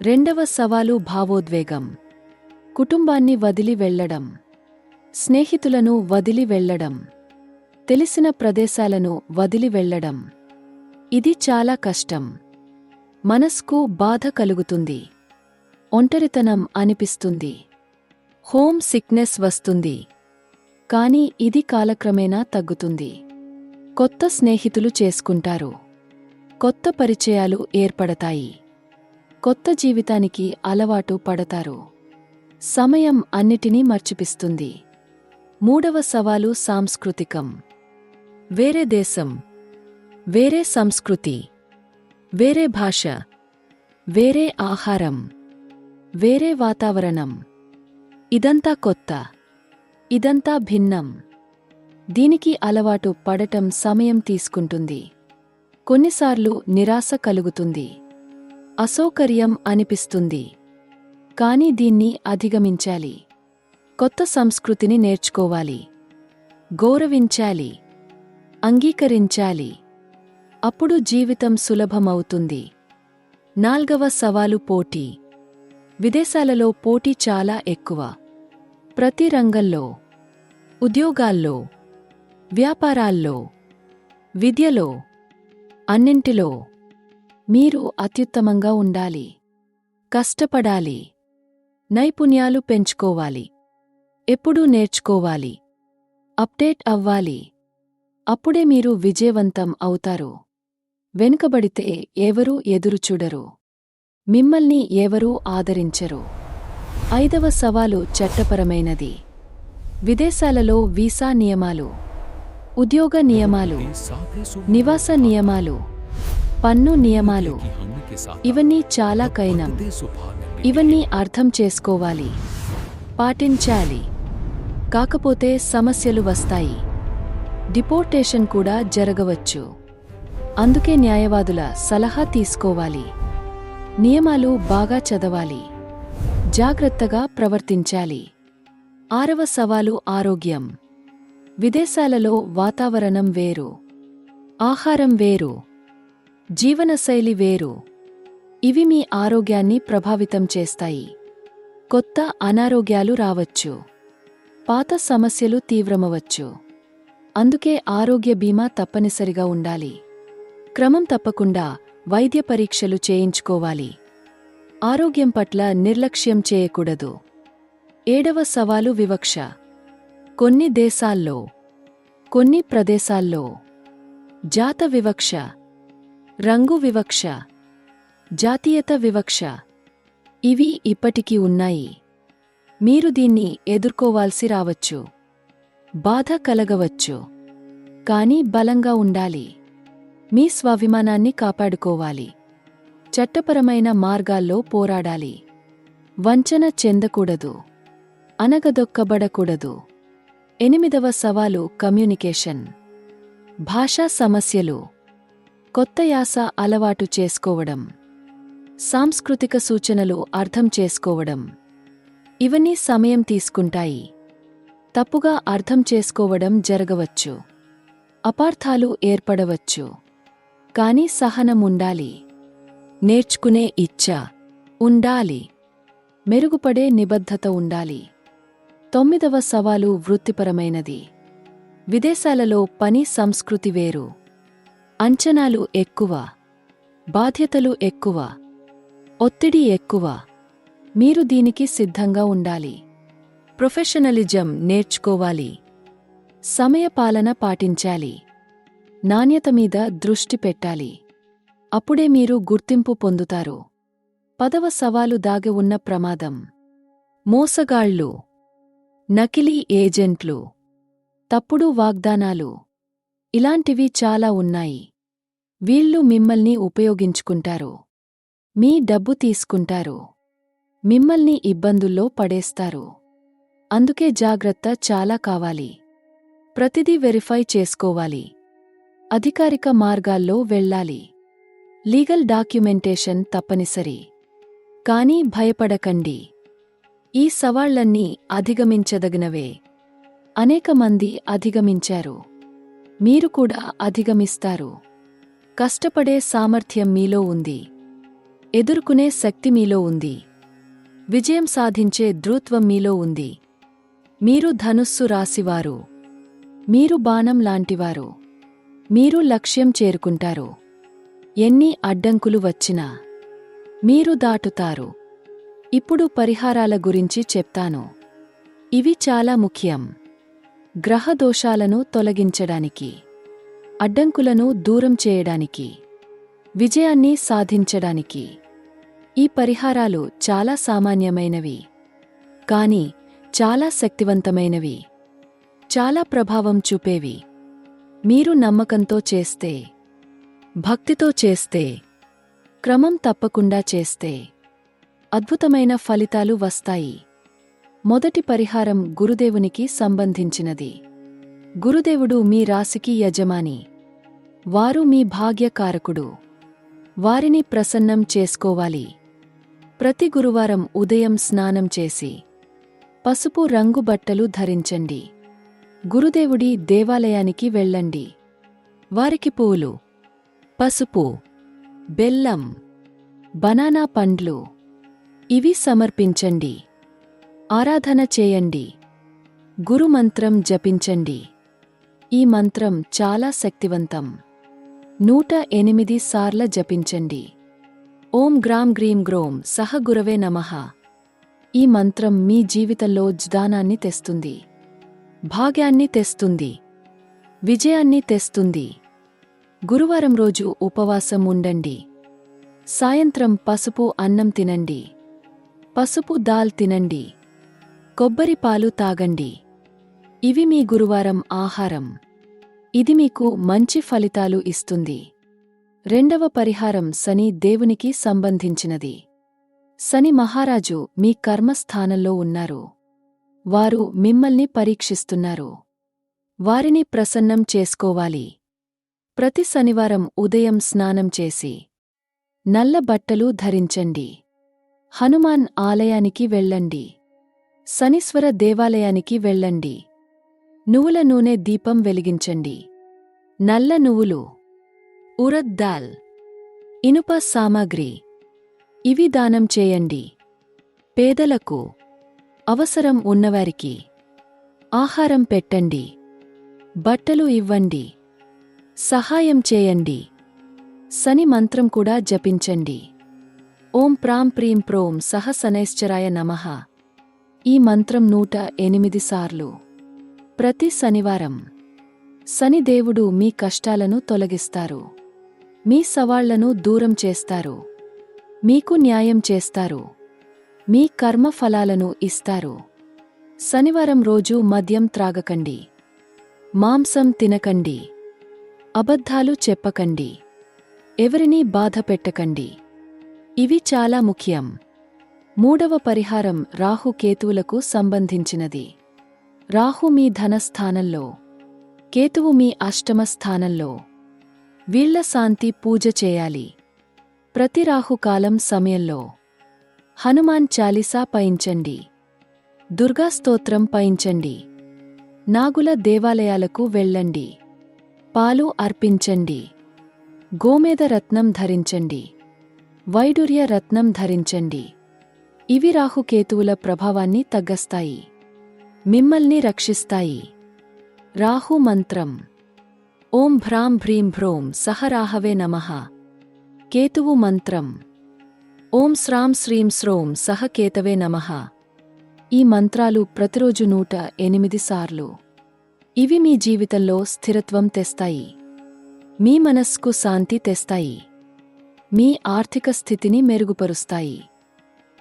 రెండవ సవాలు భావోద్వేగం. కుటుంబాన్ని వదిలి వెళ్లడం, స్నేహితులను వదిలి వెళ్లడం, తెలిసిన ప్రదేశాలను వదిలి వెళ్లడం. ఇది చాలా కష్టం. మనస్కు బాధ కలుగుతుంది, ఒంటరితనం అనిపిస్తుంది, హోమ్ సిక్నెస్ వస్తుంది. కానీ ఇది కాలక్రమేణా తగ్గుతుంది. కొత్త స్నేహితులు చేసుకుంటారు, కొత్త పరిచయాలు ఏర్పడతాయి, కొత్త జీవితానికి అలవాటు పడతారు. సమయం అన్నిటినీ మర్చిపిస్తుంది. మూడవ సవాలు సాంస్కృతికం. వేరే దేశం, వేరే సంస్కృతి, వేరే భాష, వేరే ఆహారం, వేరే వాతావరణం. ఇదంతా కొత్త, ఇదంతా భిన్నం. దీనికి అలవాటు పడటం సమయం తీసుకుంటుంది. కొన్నిసార్లు నిరాశ కలుగుతుంది, అసౌకర్యం అనిపిస్తుంది. కానీ దీన్ని అధిగమించాలి. కొత్త సంస్కృతిని నేర్చుకోవాలి, గౌరవించాలి, అంగీకరించాలి. అప్పుడు జీవితం సులభమవుతుంది. నాల్గవ సవాలు పోటీ. విదేశాలలో పోటీ చాలా ఎక్కువ. ప్రతి రంగంలో, ఉద్యోగాల్లో, వ్యాపారాల్లో, విద్యలో, అన్నింటిలో మీరు అత్యుత్తమంగా ఉండాలి. కష్టపడాలి, నైపుణ్యాలు పెంచుకోవాలి, ఎప్పుడూ నేర్చుకోవాలి, అప్డేట్ అవ్వాలి. అప్పుడే మీరు విజయవంతం అవుతారు. వెనుకబడితే ఎవరూ ఎదురుచూడరు, మిమ్మల్ని ఎవరూ ఆదరించరు. ఐదవ సవాలు చట్టపరమైనది. విదేశాలలో వీసా నియమాలు, ఉద్యోగ నియమాలు, నివాస నియమాలు, పన్ను నియమాలు. ఇవన్నీ చాలా కఠినం. ఇవన్నీ అర్థం చేసుకోవాలి, పాటించాలి. కాకపోతే సమస్యలు వస్తాయి. డిపోర్టేషన్ కూడా జరగవచ్చు. అందుకే న్యాయవాదుల సలహా తీసుకోవాలి. నియమాలు బాగా చదవాలి, జాగ్రత్తగా ప్రవర్తించాలి. ఆరవ సవాలు ఆరోగ్యం. విదేశాలలో వాతావరణం వేరు, ఆహారం వేరు, జీవనశైలి వేరు. ఇవి మీ ఆరోగ్యాన్ని ప్రభావితం చేస్తాయి. కొత్త అనారోగ్యాలు రావచ్చు, పాత సమస్యలు తీవ్రమవచ్చు. అందుకే ఆరోగ్య బీమా తప్పనిసరిగా ఉండాలి. క్రమం తప్పకుండా వైద్య పరీక్షలు చేయించుకోవాలి. ఆరోగ్యం పట్ల నిర్లక్ష్యం చేయకూడదు. ఏడవ సవాలు వివక్ష. కొన్ని దేశాల్లో, కొన్ని ప్రదేశాల్లో జాత వివక్ష, రంగు వివక్ష, జాతీయత వివక్ష. ఇవి ఇప్పటికీ ఉన్నాయి. మీరు దీన్ని ఎదుర్కోవాల్సి రావచ్చు, బాధ కలగవచ్చు. కానీ బలంగా ఉండాలి, మీ స్వాభిమానాన్ని కాపాడుకోవాలి. చట్టపరమైన మార్గాల్లో పోరాడాలి. వంచన చెందకూడదు, అనగదొక్కబడకూడదు. ఎనిమిదవ సవాలు కమ్యూనికేషన్. భాషా సమస్యలు, కొత్త యాస అలవాటు చేసుకోవడం, సాంస్కృతిక సూచనలు అర్థం చేసుకోవడం. ఇవన్నీ సమయం తీసుకుంటాయి. తప్పుగా అర్థం చేసుకోవడం జరగవచ్చు, అపార్థాలు ఏర్పడవచ్చు. కానీ సహనం ఉండాలి, నేర్చుకునే ఇచ్ఛ ఉండాలి, మెరుగుపడే నిబద్ధత ఉండాలి. తొమ్మిదవ సవాలు వృత్తిపరమైనది. విదేశాలలో పని సంస్కృతి వేరు, అంచనాలు ఎక్కువ, బాధ్యతలు ఎక్కువ, ఒత్తిడి ఎక్కువ. మీరు దీనికి సిద్ధంగా ఉండాలి. ప్రొఫెషనలిజం నేర్చుకోవాలి, సమయపాలన పాటించాలి, నాణ్యత మీద దృష్టి పెట్టాలి. అప్పుడే మీరు గుర్తింపు పొందుతారు. పదవ సవాలు దాగి ఉన్న ప్రమాదం. మోసగాళ్ళు, నకిలీ ఏజెంట్లు, తప్పుడు వాగ్దానాలు. ఇలాంటివి చాలా ఉన్నాయి. వీళ్ళు మిమ్మల్ని ఉపయోగించుకుంటారు, మీ డబ్బు తీసుకుంటారు, మిమ్మల్ని ఇబ్బందుల్లో పడేస్తారు. అందుకే జాగ్రత్త చాలా కావాలి. ప్రతిదీ వెరిఫై చేసుకోవాలి. అధికారిక మార్గాల్లో వెళ్ళాలి. లీగల్ డాక్యుమెంటేషన్ తప్పనిసరి. కానీ భయపడకండి. ఈ సవాళ్లన్నీ అధిగమించదగినవే. అనేక మంది అధిగమించారు. మీరు కూడా అధిగమిస్తారు. కష్టపడే సామర్థ్యం మీలో ఉంది. ఎదుర్కొనే శక్తి మీలో ఉంది. విజయం సాధించే ధృత్వం మీలో ఉంది. మీరు ధనుస్సు రాశివారు. మీరు బాణం లాంటివారు. మీరు లక్ష్యం చేరుకుంటారు. ఎన్ని అడ్డంకులు వచ్చినా మీరు దాటుతారు. ఇప్పుడు పరిహారాల గురించి చెప్తాను. ఇవి చాలా ముఖ్యం. గ్రహ దోషాలను తొలగించడానికి, అడ్డంకులను దూరం చేయడానికి, విజయాన్ని సాధించడానికి. ఈ పరిహారాలు చాలా సామాన్యమైనవి, కానీ చాలా శక్తివంతమైనవి, చాలా ప్రభావం చూపేవి. మీరు నమ్మకంతో చేస్తే, భక్తితో చేస్తే, క్రమం తప్పకుండా చేస్తే అద్భుతమైన ఫలితాలు వస్తాయి. మొదటి పరిహారం గురుదేవునికి సంబంధించినది. గురుదేవుడు మీ రాశికి యజమాని. వారు మీ భాగ్యకారకుడు. వారిని ప్రసన్నం చేసుకోవాలి. ప్రతి గురువారం ఉదయం స్నానం చేసి పసుపు రంగు బట్టలు ధరించండి. గురుదేవుడి దేవాలయానికి వెళ్ళండి. వారికి పూలు, పసుపు, బెల్లం, బనానా పండ్లు ఇవి సమర్పించండి. ఆరాధన చేయండి. గురుమంత్రం జపించండి. ఈ మంత్రం చాలా శక్తివంతం. 108 సార్ల జపించండి. ఓం గ్రాం గ్రీం గ్రోం సహ గురవే నమః. ఈ మంత్రం మీ జీవితంలో జ్ఞానాన్ని తెస్తుంది, భాగ్యాన్ని తెస్తుంది, విజయాన్ని తెస్తుంది. గురువారం రోజు ఉపవాసం ఉండండి. సాయంత్రం పసుపు అన్నం తినండి. పసుపు దాల్ తినండి. కొబ్బరి పాలు తాగండి. ఇవి మీ గురువారం ఆహారం. ఇది మీకు మంచి ఫలితాలు ఇస్తుంది. రెండవ పరిహారం శని దేవునికి సంబంధించినది. శని మహారాజు మీ కర్మస్థానంలో ఉన్నారు. వారు మిమ్మల్ని పరీక్షిస్తున్నారు. వారిని ప్రసన్నం చేసుకోవాలి. ప్రతి శనివారం ఉదయం స్నానం చేసి నల్ల బట్టలు ధరించండి. హనుమాన్ ఆలయానికి వెళ్ళండి. శనీశ్వర దేవాలయానికి వెళ్ళండి. నువ్వుల నూనె దీపం వెలిగించండి. నల్ల నువ్వులు, ఉరద్ దాల్, ఇనుప సామాగ్రి ఇవి దానం చేయండి. పేదలకు, అవసరం ఉన్నవారికి ఆహారం పెట్టండి. బట్టలు ఇవ్వండి. సహాయం చేయండి. శని మంత్రం కూడా జపించండి. ఓం ప్రాం ప్రీం ప్రోం సహ శనైశ్చరాయ నమః. ఈ మంత్రం 108 సార్లు ప్రతి శనివారం. శనిదేవుడు మీ కష్టాలను తొలగిస్తారు. మీ సవాళ్లను దూరం చేస్తారు. మీకు న్యాయం చేస్తారు. మీ కర్మ ఫలాలను ఇస్తారు. శనివారం రోజు మద్యం త్రాగకండి. మాంసం తినకండి. అబద్ధాలు చెప్పకండి. ఎవరినీ బాధ పెట్టకండి. ఇవి చాలా ముఖ్యం. మూడవ పరిహారం రాహు కేతువులకు సంబంధించినది. రాహు మీ ధనస్థానంలో, కేతువు మీ అష్టమ స్థానంలో. వీళ్ల శాంతి పూజ చేయాలి. ప్రతి రాహుకాలం సమయంలో హనుమాన్ చాలీసా పయించండి. దుర్గా స్తోత్రం పయించండి. నాగుల దేవాలయాలకు వెళ్ళండి. పాలు అర్పించండి. గోమేద రత్నం ధరించండి. వైడూర్య రత్నం ధరించండి. ఇవి రాహుకేతువుల ప్రభావాన్ని తగ్గస్తాయి. మిమ్మల్ని రక్షిస్తాయి. రాహు మంత్రం. ఓం భ్రాం భ్రీం భ్రోం సహ రాహవే నమః. కేతువు మంత్రం. ఓం శ్రాం శ్రీం శ్రోం సహ కేతవే నమః. ఈ మంత్రాలు ప్రతిరోజు 108 సార్లు. ఇవి మీ జీవితంలో స్థిరత్వం తెస్తాయి. మీ మనస్సుకు శాంతి తెస్తాయి. మీ ఆర్థిక స్థితిని మెరుగుపరుస్తాయి.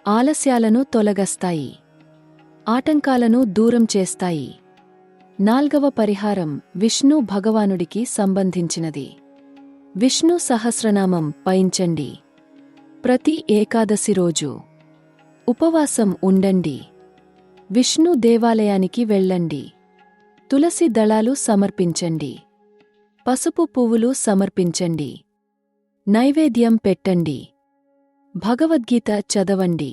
ఆలస్యాలను తొలగస్తాయి. ఆటంకాలను దూరం చేస్తాయి. నాల్గవ పరిహారం విష్ణు భగవానుడికి సంబంధించినది. విష్ణు సహస్రనామం పయించండి. ప్రతి ఏకాదశి రోజు ఉపవాసం ఉండండి. విష్ణు దేవాలయానికి వెళ్ళండి. తులసి దళాలు సమర్పించండి. పసుపు పువ్వులు సమర్పించండి. నైవేద్యం పెట్టండి. భగవద్గీత చదవండి.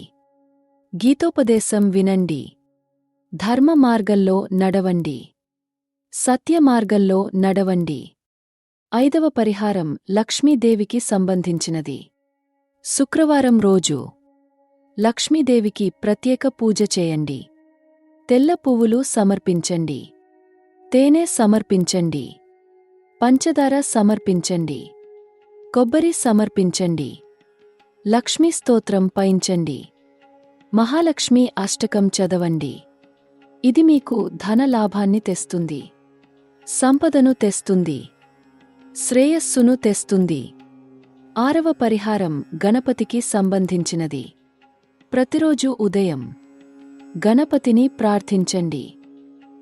గీతోపదేశం వినండి. ధర్మ మార్గంలో నడవండి. సత్య మార్గంలో నడవండి. 5వ పరిహారం లక్ష్మీదేవికి సంబంధించినది. శుక్రవారం రోజు లక్ష్మీదేవికి ప్రత్యేక పూజ చేయండి. తెల్ల పువ్వులు సమర్పించండి. తేనె సమర్పించండి. పంచదార సమర్పించండి. కొబ్బరి సమర్పించండి. లక్ష్మీ స్తోత్రం పఠించండి. మహాలక్ష్మి అష్టకం చదవండి. ఇది మీకు ధనలాభాన్ని తెస్తుంది. సంపదను తెస్తుంది. శ్రేయస్సును తెస్తుంది. 6వ పరిహారం గణపతికి సంబంధించినది. ప్రతిరోజు ఉదయం గణపతిని ప్రార్థించండి.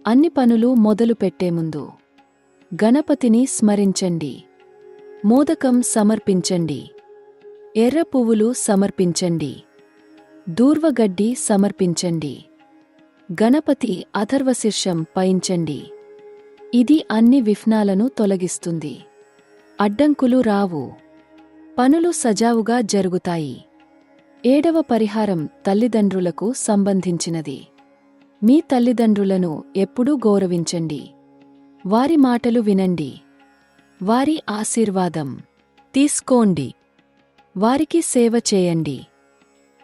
అన్ని పనులు మొదలుపెట్టే ముందు గణపతిని స్మరించండి. మోదకం సమర్పించండి. ఎర్ర పువ్వులు సమర్పించండి. దూర్వగడ్డి సమర్పించండి. గణపతి అథర్వశీర్షం పఠించండి. ఇది అన్ని విఘ్నాలను తొలగిస్తుంది. అడ్డంకులు రావు. పనులు సజావుగా జరుగుతాయి. 7వ పరిహారం తల్లిదండ్రులకు సంబంధించినది. మీ తల్లిదండ్రులను ఎప్పుడూ గౌరవించండి. వారి మాటలు వినండి. వారి ఆశీర్వాదం తీసుకోండి. వారికి సేవ చేయండి.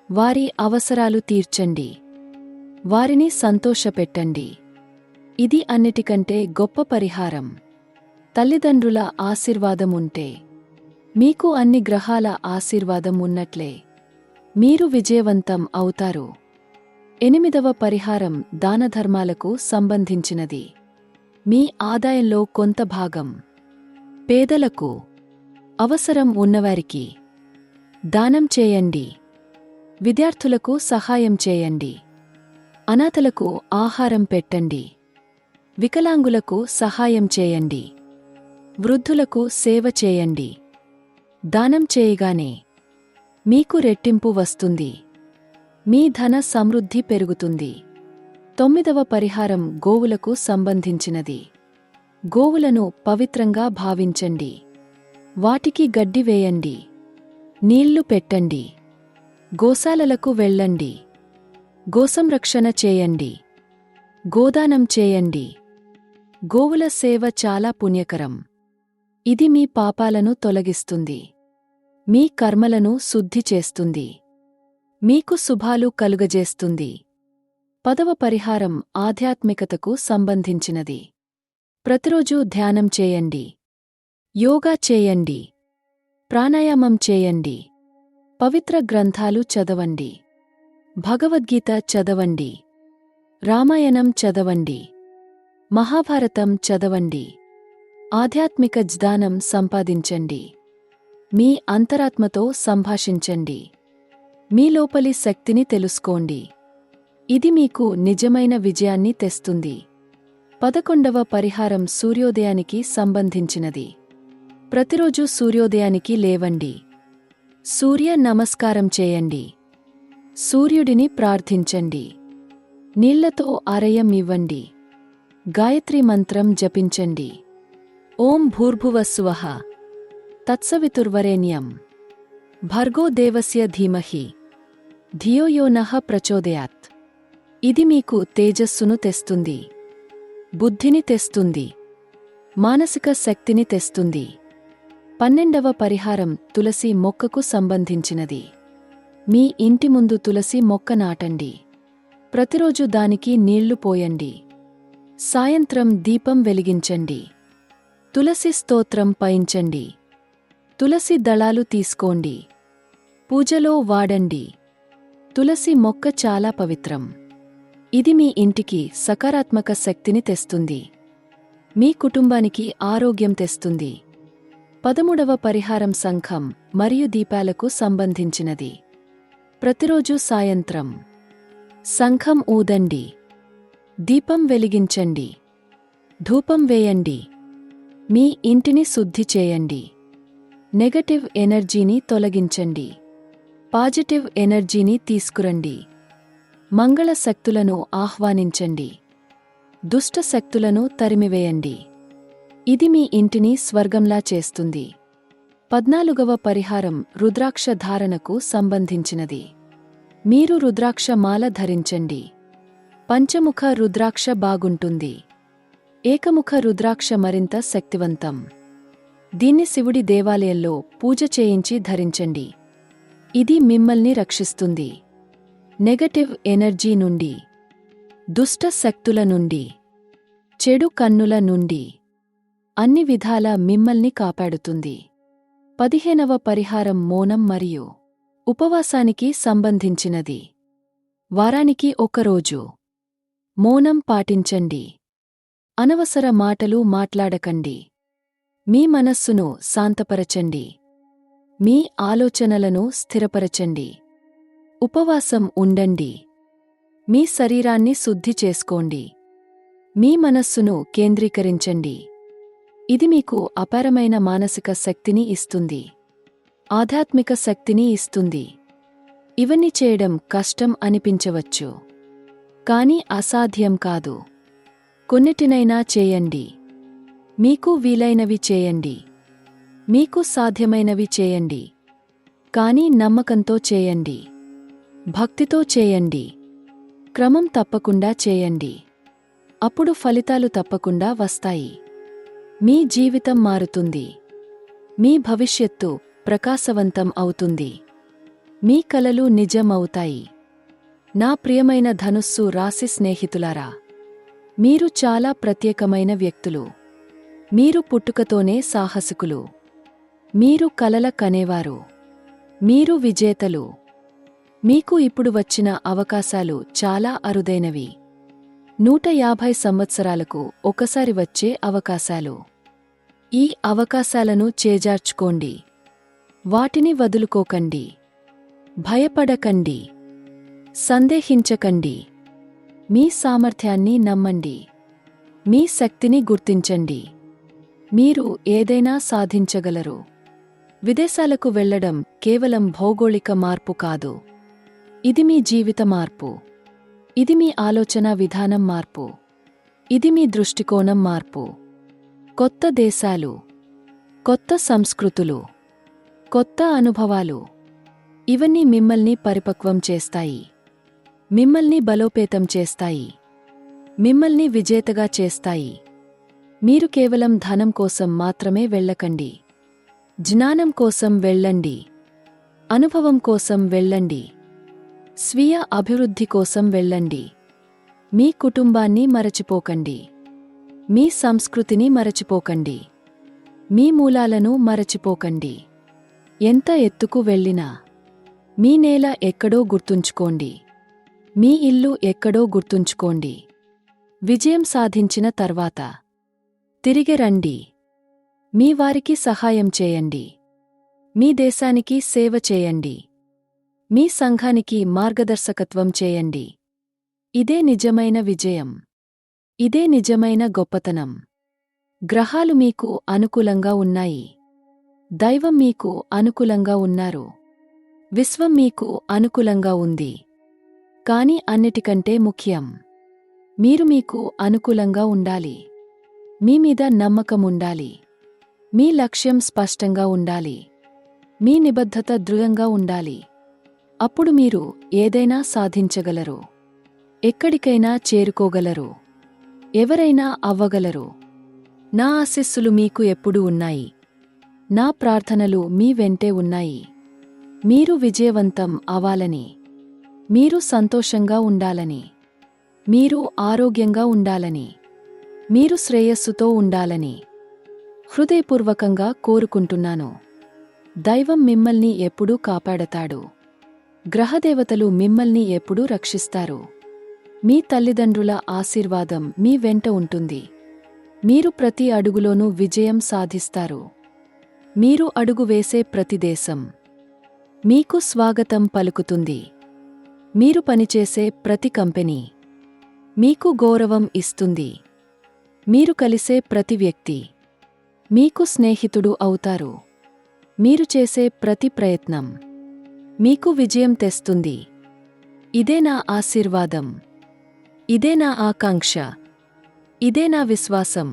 వారి అవసరాలు తీర్చండి. వారిని సంతోషపెట్టండి. ఇది అన్నిటికంటే గొప్ప పరిహారం. తల్లిదండ్రుల ఆశీర్వాదం ఉంటే మీకు అన్ని గ్రహాల ఆశీర్వాదం ఉన్నట్లే. మీరు విజయవంతం అవుతారు. 8వ పరిహారం దానధర్మాలకు సంబంధించినది. మీ ఆదాయంలో కొంత భాగం పేదలకు, అవసరం ఉన్నవారికి దానం చేయండి. విద్యార్థులకు సహాయం చేయండి. అనాథలకు ఆహారం పెట్టండి. వికలాంగులకు సహాయం చేయండి. వృద్ధులకు సేవ చేయండి. దానం చేయగానే మీకు రెట్టింపు వస్తుంది. మీ ధన సమృద్ధి పెరుగుతుంది. 9వ పరిహారం గోవులకు సంబంధించినది. గోవులను పవిత్రంగా భావించండి. వాటికి గడ్డి వేయండి. నీళ్లు పెట్టండి. గోశాలలకు వెళ్ళండి. గోసంరక్షణ చేయండి. గోదానం చేయండి. గోవుల సేవ చాలా పుణ్యకరం. ఇది మీ పాపాలను తొలగిస్తుంది. మీ కర్మలను శుద్ధి చేస్తుంది. మీకు శుభాలు కలుగజేస్తుంది. 10వ పరిహారం ఆధ్యాత్మికతకు సంబంధించినది. ప్రతిరోజూ ధ్యానం చేయండి. యోగా చేయండి. ప్రాణాయామం చేయండి. పవిత్ర గ్రంథాలు చదవండి. భగవద్గీత చదవండి. రామాయణం చదవండి. మహాభారతం చదవండి. ఆధ్యాత్మిక జ్ఞానం సంపాదించండి. మీ అంతరాత్మతో సంభాషించండి. మీ లోపలి శక్తిని తెలుసుకోండి. ఇది మీకు నిజమైన విజయాన్ని తెస్తుంది. 11వ పరిహారం సూర్యోదయానికి సంబంధించినది. ప్రతిరోజు సూర్యోదయానికి లేవండి. సూర్య నమస్కారం చేయండి. సూర్యుడిని ప్రార్థించండి. నీళ్లతో ఆరయం ఇవ్వండి. గాయత్రీ మంత్రం జపించండి. ఓం భూర్భువస్సువః తత్సవితుర్వరేణ్యం భర్గో దేవస్య ధీమహి ధియో యో నః ప్రచోదయాత్. ఇది మీకు తేజస్సును తెస్తుంది. బుద్ధిని తెస్తుంది. మానసిక శక్తిని తెస్తుంది. 12వ పరిహారం తులసి మొక్కకు సంబంధించినది. మీ ఇంటి ముందు తులసి మొక్క నాటండి. ప్రతిరోజు దానికి నీళ్లు పోయండి. సాయంత్రం దీపం వెలిగించండి. తులసి స్తోత్రం పఠించండి. తులసి దళాలు తీసుకోండి. పూజలో వాడండి. తులసి మొక్క చాలా పవిత్రం. ఇది మీ ఇంటికి సకారాత్మక శక్తిని తెస్తుంది. మీ కుటుంబానికి ఆరోగ్యం తెస్తుంది. 13వ పరిహారం శంఖం మరియు దీపాలకు సంబంధించినది. ప్రతిరోజు సాయంత్రం శంఖం ఊదండి. దీపం వెలిగించండి. ధూపం వేయండి. మీ ఇంటిని శుద్ధి చేయండి. నెగటివ్ ఎనర్జీని తొలగించండి. పాజిటివ్ ఎనర్జీని తీసుకురండి. మంగళ శక్తులను ఆహ్వానించండి. దుష్ట శక్తులను తరిమివేయండి. ఇది మీ ఇంటిని స్వర్గంలా చేస్తుంది. 14వ పరిహారం రుద్రాక్ష ధారణకు సంబంధించినది. మీరు రుద్రాక్ష మాల ధరించండి. పంచముఖ రుద్రాక్ష బాగుంటుంది. ఏకముఖ రుద్రాక్ష మరింత శక్తివంతం. దీన్ని శివుడి దేవాలయంలో పూజ చేయించి ధరించండి. ఇది మిమ్మల్ని రక్షిస్తుంది. నెగటివ్ ఎనర్జీ నుండి, దుష్ట శక్తుల నుండి, చెడు కన్నుల నుండి అన్ని విధాల మిమ్మల్ని కాపాడుతుంది. 15వ పరిహారం మౌనం మరియు ఉపవాసానికి సంబంధించినది. వారానికి ఒకరోజు మౌనం పాటించండి. అనవసర మాటలు మాట్లాడకండి. మీ మనస్సును శాంతపరచండి. మీ ఆలోచనలను స్థిరపరచండి. ఉపవాసం ఉండండి. మీ శరీరాన్ని శుద్ధి చేసుకోండి. మీ మనస్సును కేంద్రీకరించండి. ఇది మీకు అపారమైన మానసిక శక్తిని ఇస్తుంది. ఆధ్యాత్మిక శక్తిని ఇస్తుంది. ఇవన్నీ చేయడం కష్టం అనిపించవచ్చు, కానీ అసాధ్యం కాదు. కొన్నిటినైనా చేయండి. మీకు వీలైనవి చేయండి. మీకు సాధ్యమైనవి చేయండి. కానీ నమ్మకంతో చేయండి. భక్తితో చేయండి. క్రమం తప్పకుండా చేయండి. అప్పుడు ఫలితాలు తప్పకుండా వస్తాయి. మీ జీవితం మారుతుంది. మీ భవిష్యత్తు ప్రకాశవంతం అవుతుంది. మీ కలలు నిజం అవుతాయి. నా ప్రియమైన ధనుస్సు రాశి స్నేహితులారా, మీరు చాలా ప్రత్యేకమైన వ్యక్తులు. మీరు పుట్టుకతోనే సాహసికులు. మీరు కలల కనేవారు. మీరు విజేతలు. మీకు ఇప్పుడు వచ్చిన అవకాశాలు చాలా అరుదైనవి. 150 సంవత్సరాలకు ఒకసారి వచ్చే అవకాశాలు. ఈ అవకాశాలను చేజార్చుకోండి. వాటిని వదులుకోకండి. భయపడకండి. సందేహించకండి. మీ సామర్థ్యాన్ని నమ్మండి. మీ శక్తిని గుర్తించండి. మీరు ఏదైనా సాధించగలరు. విదేశాలకు వెళ్లడం కేవలం భౌగోళిక మార్పు కాదు. ఇది మీ జీవిత మార్పు. ఇది మీ ఆలోచన విధానం మార్పు. ఇది మీ దృష్టికోణం మార్పు. కొత్త దేశాలు, కొత్త సంస్కృతులు, కొత్త అనుభవాలు, ఇవన్నీ మిమ్మల్ని పరిపక్వం చేస్తాయి. మిమ్మల్ని బలోపేతం చేస్తాయి. మిమ్మల్ని విజేతగా చేస్తాయి. మీరు కేవలం ధనం కోసం మాత్రమే వెళ్ళకండి. జ్ఞానం కోసం వెళ్ళండి. అనుభవం కోసం వెళ్ళండి. స్వీయ అభివృద్ధి కోసం వెళ్ళండి. మీ కుటుంబాన్ని మరచిపోకండి. మీ సంస్కృతిని మరచిపోకండి. మీ మూలాలను మరచిపోకండి. ఎంత ఎత్తుకు వెళ్ళినా మీ నేల ఎక్కడో గుర్తుంచుకోండి. మీ ఇల్లు ఎక్కడో గుర్తుంచుకోండి. విజయం సాధించిన తర్వాత తిరిగి రండి. మీ వారికి సహాయం చేయండి. మీ దేశానికి సేవ చేయండి. మీ సంఘానికి మార్గదర్శకత్వం చేయండి. ఇదే నిజమైన విజయం. ఇదే నిజమైన గొప్పతనం. గ్రహాలు మీకు అనుకూలంగా ఉన్నాయి. దైవం మీకు అనుకూలంగా ఉన్నారు. విశ్వం మీకు అనుకూలంగా ఉంది. కానీ అన్నిటికంటే ముఖ్యం, మీరు మీకు అనుకూలంగా ఉండాలి. మీ మీద నమ్మకముండాలి. మీ లక్ష్యం స్పష్టంగా ఉండాలి. మీ నిబద్ధత దృఢంగా ఉండాలి. అప్పుడు మీరు ఏదైనా సాధించగలరు. ఎక్కడికైనా చేరుకోగలరు. ఎవరైనా అవ్వగలరు. నా ఆశీస్సులు మీకు ఎప్పుడూ ఉన్నాయి. నా ప్రార్థనలు మీ వెంటే ఉన్నాయి. మీరు విజయవంతం అవ్వాలని, మీరు సంతోషంగా ఉండాలని, మీరు ఆరోగ్యంగా ఉండాలని, మీరు శ్రేయస్సుతో ఉండాలని హృదయపూర్వకంగా కోరుకుంటున్నాను. దైవం మిమ్మల్ని ఎప్పుడూ కాపాడతాడు. గ్రహదేవతలు మిమ్మల్ని ఎప్పుడూ రక్షిస్తారు. మీ తల్లిదండ్రుల ఆశీర్వాదం మీ వెంట ఉంటుంది. మీరు ప్రతి అడుగులోనూ విజయం సాధిస్తారు. మీరు అడుగు వేసే ప్రతి దేశం మీకు స్వాగతం పలుకుతుంది. మీరు పనిచేసే ప్రతి కంపెనీ మీకు గౌరవం ఇస్తుంది. మీరు కలిసే ప్రతి వ్యక్తి మీకు స్నేహితుడు అవుతారు. మీరు చేసే ప్రతి ప్రయత్నం మీకు విజయం తెస్తుంది. ఇదే నా ఆశీర్వాదం. ఇదే నా ఆకాంక్ష. ఇదే నా విశ్వాసం.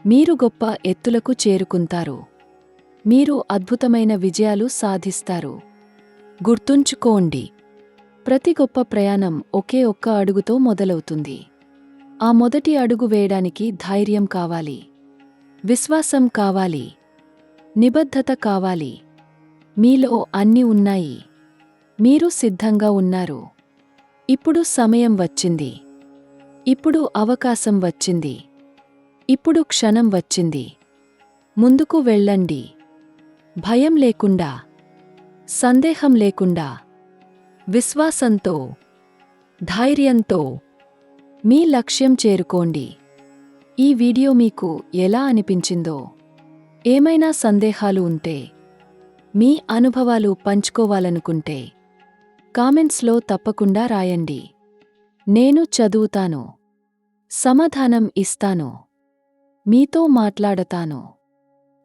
మీరు గొప్ప ఎత్తులకు చేరుకుంటారు. మీరు అద్భుతమైన విజయాలు సాధిస్తారు. గుర్తుంచుకోండి, ప్రతి గొప్ప ప్రయాణం ఒకే ఒక్క అడుగుతో మొదలవుతుంది. ఆ మొదటి అడుగు వేయడానికి ధైర్యం కావాలి, విశ్వాసం కావాలి, నిబద్ధత కావాలి. మీలో అన్నీ ఉన్నాయి. మీరు సిద్ధంగా ఉన్నారు. ఇప్పుడు సమయం వచ్చింది. ఇప్పుడు అవకాశం వచ్చింది. ఇప్పుడు క్షణం వచ్చింది. ముందుకు వెళ్ళండి. భయం లేకుండా, సందేహం లేకుండా, విశ్వాసంతో, ధైర్యంతో మీ లక్ష్యం చేరుకోండి. ఈ వీడియో మీకు ఎలా అనిపించిందో, ఏమైనా సందేహాలు ఉంటే, మీ అనుభవాలు పంచుకోవాలనుకుంటే కామెంట్స్లో తప్పకుండా రాయండి. నేను చదువుతాను, సమాధానం ఇస్తాను, మీతో మాట్లాడతాను.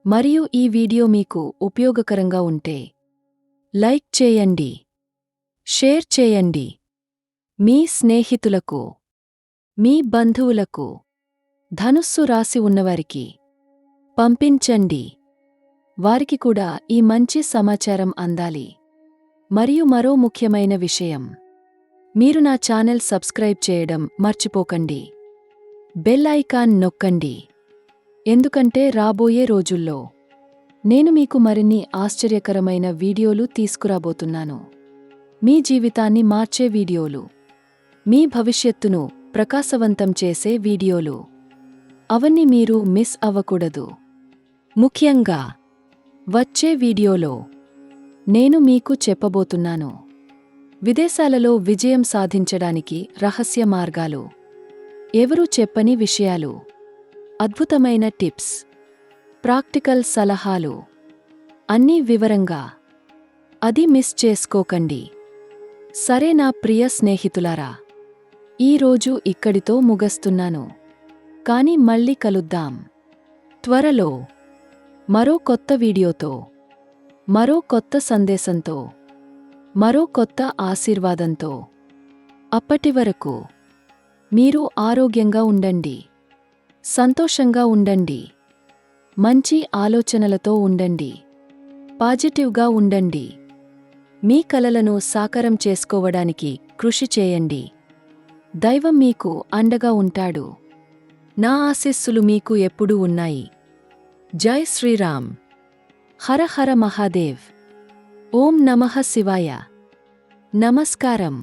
మరియు ఈ వీడియో మీకు ఉపయోగకరంగా ఉంటే లైక్ చేయండి, షేర్ చేయండి. మీ స్నేహితులకు, మీ బంధువులకు, ధనుస్సు రాశి ఉన్నవారికి పంపించండి. వారికి కూడా ఈ మంచి సమాచారం అందాలి. మరియు మరో ముఖ్యమైన విషయం, మీరు నా ఛానల్ సబ్స్క్రైబ్ చేయడం మర్చిపోకండి. బెల్ ఐకాన్ నొక్కండి. ఎందుకంటే రాబోయే రోజుల్లో నేను మీకు మరిన్ని ఆశ్చర్యకరమైన వీడియోలు తీసుకురాబోతున్నాను. మీ జీవితాన్ని మార్చే వీడియోలు, మీ భవిష్యత్తును ప్రకాశవంతం చేసే వీడియోలు. అవన్నీ మీరు మిస్ అవ్వకూడదు. ముఖ్యంగా వచ్చే వీడియోలో నేను మీకు చెప్పబోతున్నాను విదేశాలలో విజయం సాధించడానికి రహస్య మార్గాలు, ఎవరూ చెప్పని విషయాలు, అద్భుతమైన టిప్స్, ప్రాక్టికల్ సలహాలు, అన్నీ వివరంగా. అది మిస్ చేసుకోకండి. సరే నా ప్రియ స్నేహితులారా, ఈరోజు ఇక్కడితో ముగస్తున్నాను. కానీ మళ్ళీ కలుద్దాం త్వరలో మరో కొత్త వీడియోతో, మరో కొత్త సందేశంతో, మరో కొత్త ఆశీర్వాదంతో. అప్పటివరకు మీరు ఆరోగ్యంగా ఉండండి, సంతోషంగా ఉండండి, మంచి ఆలోచనలతో ఉండండి, పాజిటివ్గా ఉండండి. మీ కలలను సాకారం చేసుకోవడానికి కృషి చేయండి. దైవం మీకు అండగా ఉంటాడు. నా ఆశీస్సులు మీకు ఎప్పుడూ ఉన్నాయి. జై శ్రీరామ్. హర హర మహాదేవ్. ఓం నమః శివాయ. నమస్కారం.